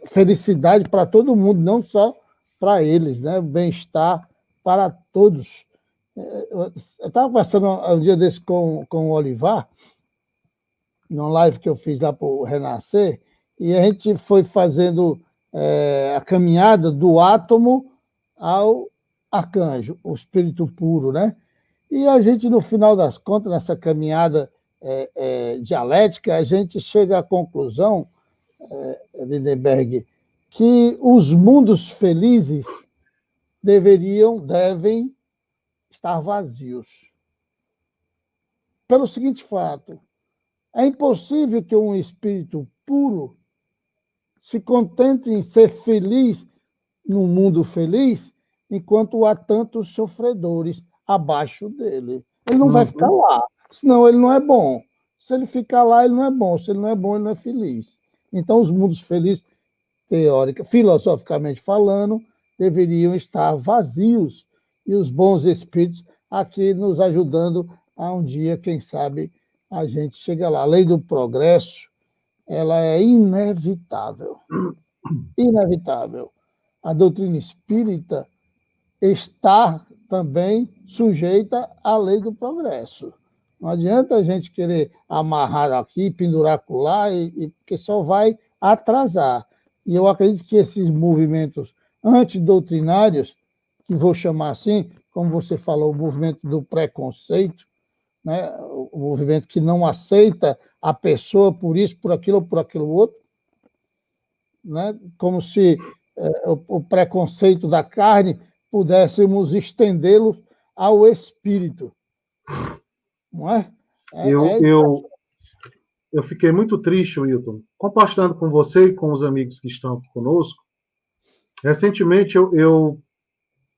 felicidade para todo mundo, não só para eles, né? Bem-estar para todos. Eu estava conversando um dia desse com o Olivar, numa live que eu fiz lá para o Renascer, e a gente foi fazendo a caminhada do átomo ao arcanjo, o espírito puro, né? E a gente, no final das contas, nessa caminhada dialética, a gente chega à conclusão, Lindenberg, que os mundos felizes devem estar vazios. Pelo seguinte fato, é impossível que um espírito puro se contente em ser feliz num mundo feliz, enquanto há tantos sofredores abaixo dele. Ele não vai ficar lá, senão ele não é bom. Se ele ficar lá, ele não é bom. Se ele não é bom, ele não é feliz. Então, os mundos felizes, filosoficamente falando, deveriam estar vazios, e os bons espíritos aqui nos ajudando a um dia, quem sabe, a gente chega lá. A lei do progresso, ela é inevitável. Inevitável. A doutrina espírita está também sujeita à lei do progresso. Não adianta a gente querer amarrar aqui, pendurar lá, porque só vai atrasar. E eu acredito que esses movimentos antidoutrinários, que vou chamar assim, como você falou, o movimento do preconceito, né? O movimento que não aceita a pessoa por isso, por aquilo ou por aquilo outro, né? Como se o preconceito da carne pudéssemos estendê-lo ao espírito. Não é? Eu fiquei muito triste, Wilton, compartilhando com você e com os amigos que estão aqui conosco. Recentemente eu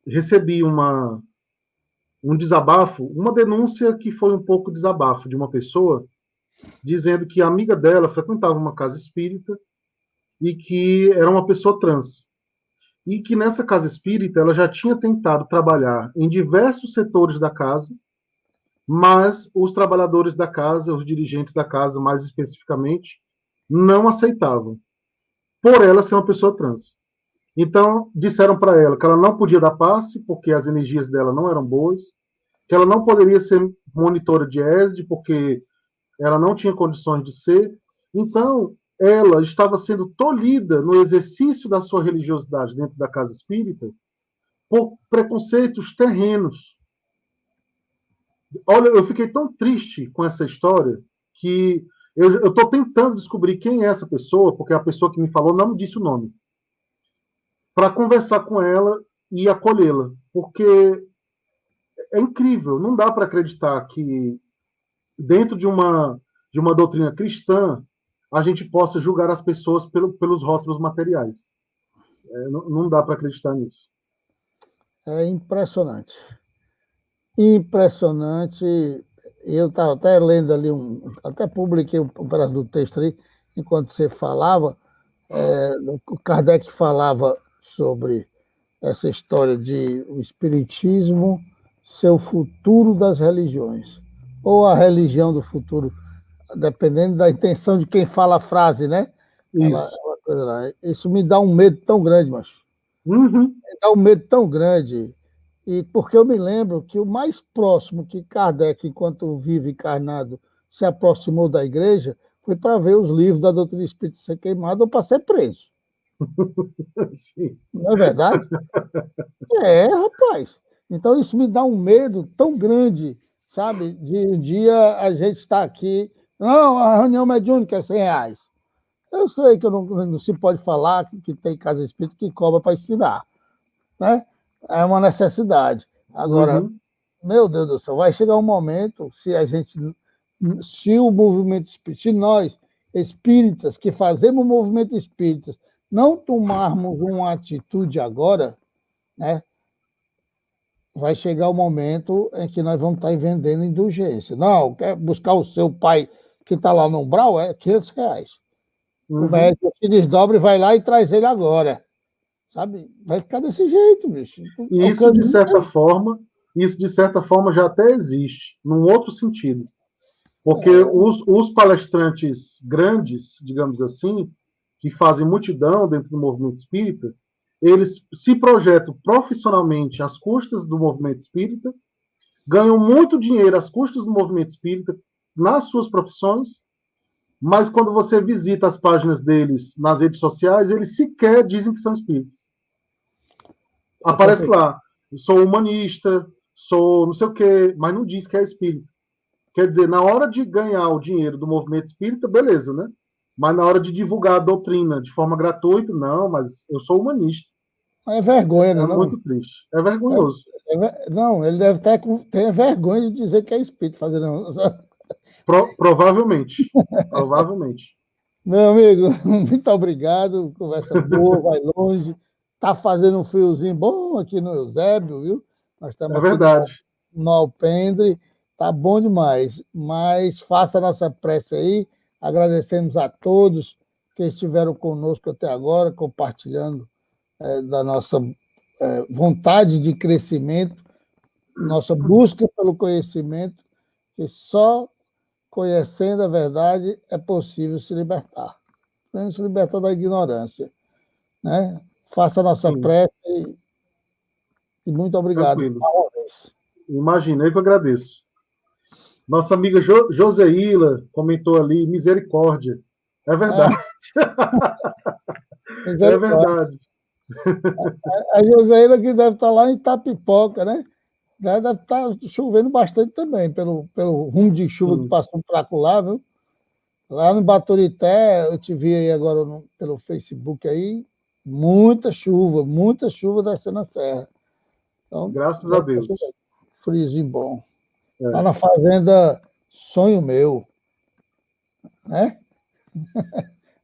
recebi um desabafo, uma denúncia que foi um pouco desabafo de uma pessoa, dizendo que a amiga dela frequentava uma casa espírita e que era uma pessoa trans. E que nessa casa espírita ela já tinha tentado trabalhar em diversos setores da casa, mas os trabalhadores da casa, os dirigentes da casa, mais especificamente, não aceitavam, por ela ser uma pessoa trans. Então, disseram para ela que ela não podia dar passe, porque as energias dela não eram boas, que ela não poderia ser monitora de ESD, porque ela não tinha condições de ser. Então, ela estava sendo tolhida no exercício da sua religiosidade dentro da casa espírita por preconceitos terrenos. Olha, eu fiquei tão triste com essa história que eu estou tentando descobrir quem é essa pessoa, porque a pessoa que me falou não me disse o nome, para conversar com ela e acolhê-la, porque é incrível, não dá para acreditar que dentro de uma doutrina cristã a gente possa julgar as pessoas pelos rótulos materiais. Não dá para acreditar nisso. É impressionante. Impressionante. Eu estava até lendo ali, até publiquei um pedaço do texto ali, enquanto você falava, o Kardec falava sobre essa história de o espiritismo ser o futuro das religiões, ou a religião do futuro, dependendo da intenção de quem fala a frase, né? Isso me dá um medo tão grande, macho. Me dá um medo tão grande. E porque eu me lembro que o mais próximo que Kardec, enquanto vive encarnado, se aproximou da igreja foi para ver os livros da doutrina espírita ser queimado ou para ser preso. Sim. Não é verdade? Rapaz. Então isso me dá um medo tão grande, sabe? De um dia a gente estar aqui. Não, a reunião mediúnica é R$100. Eu sei que não se pode falar que tem casa espírita que cobra para ensinar, né? É uma necessidade. Agora, meu Deus do céu, vai chegar um momento, se o movimento espírita, se nós, espíritas, que fazemos o movimento espírita, não tomarmos uma atitude agora, né, vai chegar o momento em que nós vamos estar vendendo indulgência. Não, quer buscar o seu pai que está lá no umbral, é R$500. O médico se desdobra e vai lá e traz ele agora. Sabe? Vai ficar desse jeito, bicho. E isso, de certa forma, já até existe, num outro sentido. Porque os palestrantes grandes, digamos assim, que fazem multidão dentro do movimento espírita, eles se projetam profissionalmente às custas do movimento espírita, ganham muito dinheiro às custas do movimento espírita nas suas profissões, mas quando você visita as páginas deles nas redes sociais, eles sequer dizem que são espíritas. Aparece lá, sou humanista, sou não sei o quê, mas não diz que é espírita. Quer dizer, na hora de ganhar o dinheiro do movimento espírita, beleza, né? Mas na hora de divulgar a doutrina de forma gratuita, não, mas eu sou humanista. É vergonha, É não? muito triste. É vergonhoso. Não, ele deve ter vergonha de dizer que é espírito fazendo. Provavelmente. Provavelmente. Meu amigo, muito obrigado. Conversa boa, vai longe. Tá fazendo um friozinho bom aqui no Eusébio, viu? Nós estamos É aqui verdade. no Alpendre. Tá bom demais. Mas faça a nossa prece aí. Agradecemos a todos que estiveram conosco até agora, compartilhando da nossa vontade de crescimento, nossa busca pelo conhecimento, que só conhecendo a verdade é possível se libertar. Podemos se libertar da ignorância. Né? Faça a nossa Sim, prece e muito obrigado. tranquilo. Imaginei que eu agradeço. Nossa amiga Joseíla comentou ali, misericórdia. É verdade. É verdade. A Joseíla que deve estar lá em Itapipoca, né? Deve estar chovendo bastante também, pelo rumo de chuva que Sim. passou por lá, viu? Lá no Baturité, eu te vi aí agora pelo Facebook aí, muita chuva descendo a serra. Então, Graças a Deus. friozinho bom. Lá É. na fazenda Sonho Meu, né?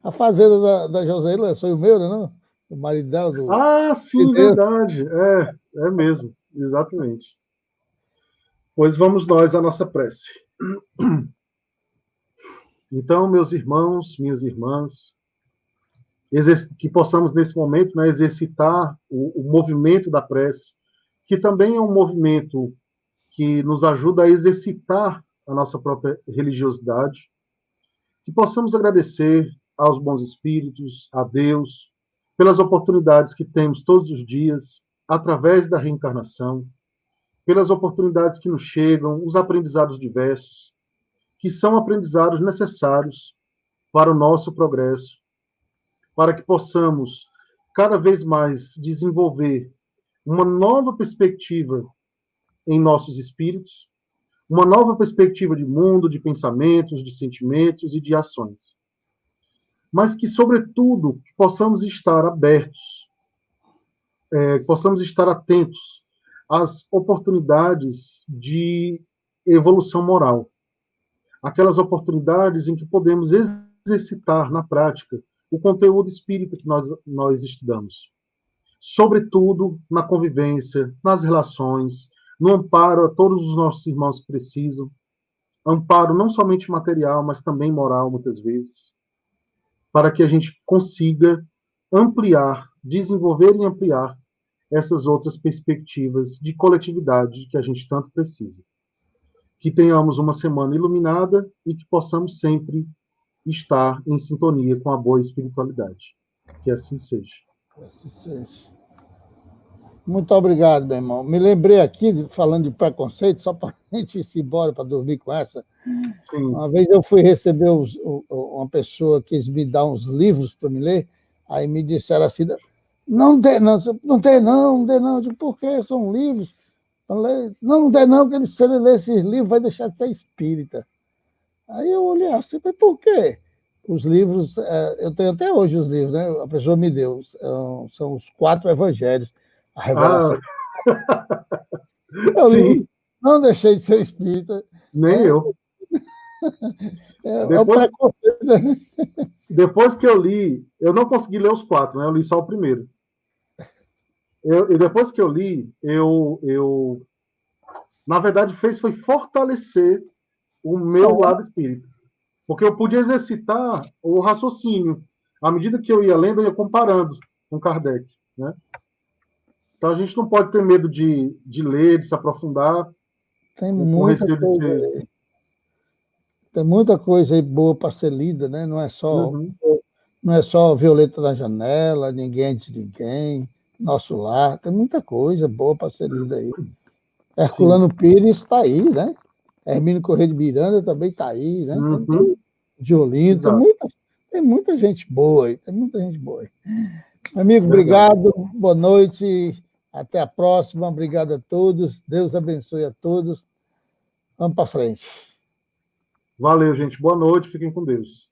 A fazenda da Joseíla é Sonho Meu, né? Não? O marido dela, Ah, de sim, Deus. verdade. É mesmo. Exatamente. Pois vamos nós à nossa prece. Então, meus irmãos, minhas irmãs, que possamos nesse momento, né, exercitar o movimento da prece, que também é um movimento que nos ajuda a exercitar a nossa própria religiosidade, que possamos agradecer aos bons espíritos, a Deus, pelas oportunidades que temos todos os dias, através da reencarnação, pelas oportunidades que nos chegam, os aprendizados diversos, que são aprendizados necessários para o nosso progresso, para que possamos cada vez mais desenvolver uma nova perspectiva em nossos espíritos, uma nova perspectiva de mundo, de pensamentos, de sentimentos e de ações. Mas que, sobretudo, possamos estar abertos, possamos estar atentos às oportunidades de evolução moral, aquelas oportunidades em que podemos exercitar na prática o conteúdo espírita que nós estudamos. Sobretudo na convivência, nas relações, no amparo a todos os nossos irmãos que precisam, amparo não somente material, mas também moral, muitas vezes, para que a gente consiga ampliar, desenvolver e ampliar essas outras perspectivas de coletividade que a gente tanto precisa. Que tenhamos uma semana iluminada e que possamos sempre estar em sintonia com a boa espiritualidade. Que assim seja. Muito obrigado, meu irmão. Me lembrei aqui, falando de preconceito, só para a gente ir embora, para dormir com essa. Sim. Uma vez eu fui receber uma pessoa que quis me dar uns livros para me ler, aí me disseram assim, não dê não, não dê não, não dê não. Eu digo, por quê? São livros. Falei, não dê não, porque se ele ler esses livros vai deixar de ser espírita. Aí eu olhei assim, mas por quê? Os livros, eu tenho até hoje os livros, né? A pessoa me deu, são os 4 evangelhos, a revelação. Eu Sim. não deixei de ser espírita. Nem eu. É o preconceito, né? Depois que eu li, eu não consegui ler os 4, né? Eu li só o primeiro. E depois que eu li, na verdade, foi fortalecer o meu lado espírita. Porque eu podia exercitar o raciocínio. À medida que eu ia lendo, eu ia comparando com Kardec. Né? Então a gente não pode ter medo de ler, de se aprofundar. Tem muita coisa aí. Tem muita coisa aí boa para ser lida, né? Não é só Violeta na Janela, Ninguém Antes de Ninguém, Nosso Lar. Tem muita coisa boa para ser lida aí. Herculano Pires está aí, né? Hermínio Corrêa de Miranda também está aí, né? de Olinda, Exato. tem muita gente boa aí, tem muita gente boa aí. Amigo, Verdade. obrigado, boa noite, até a próxima, obrigado a todos, Deus abençoe a todos, vamos para frente. Valeu, gente. Boa noite. Fiquem com Deus.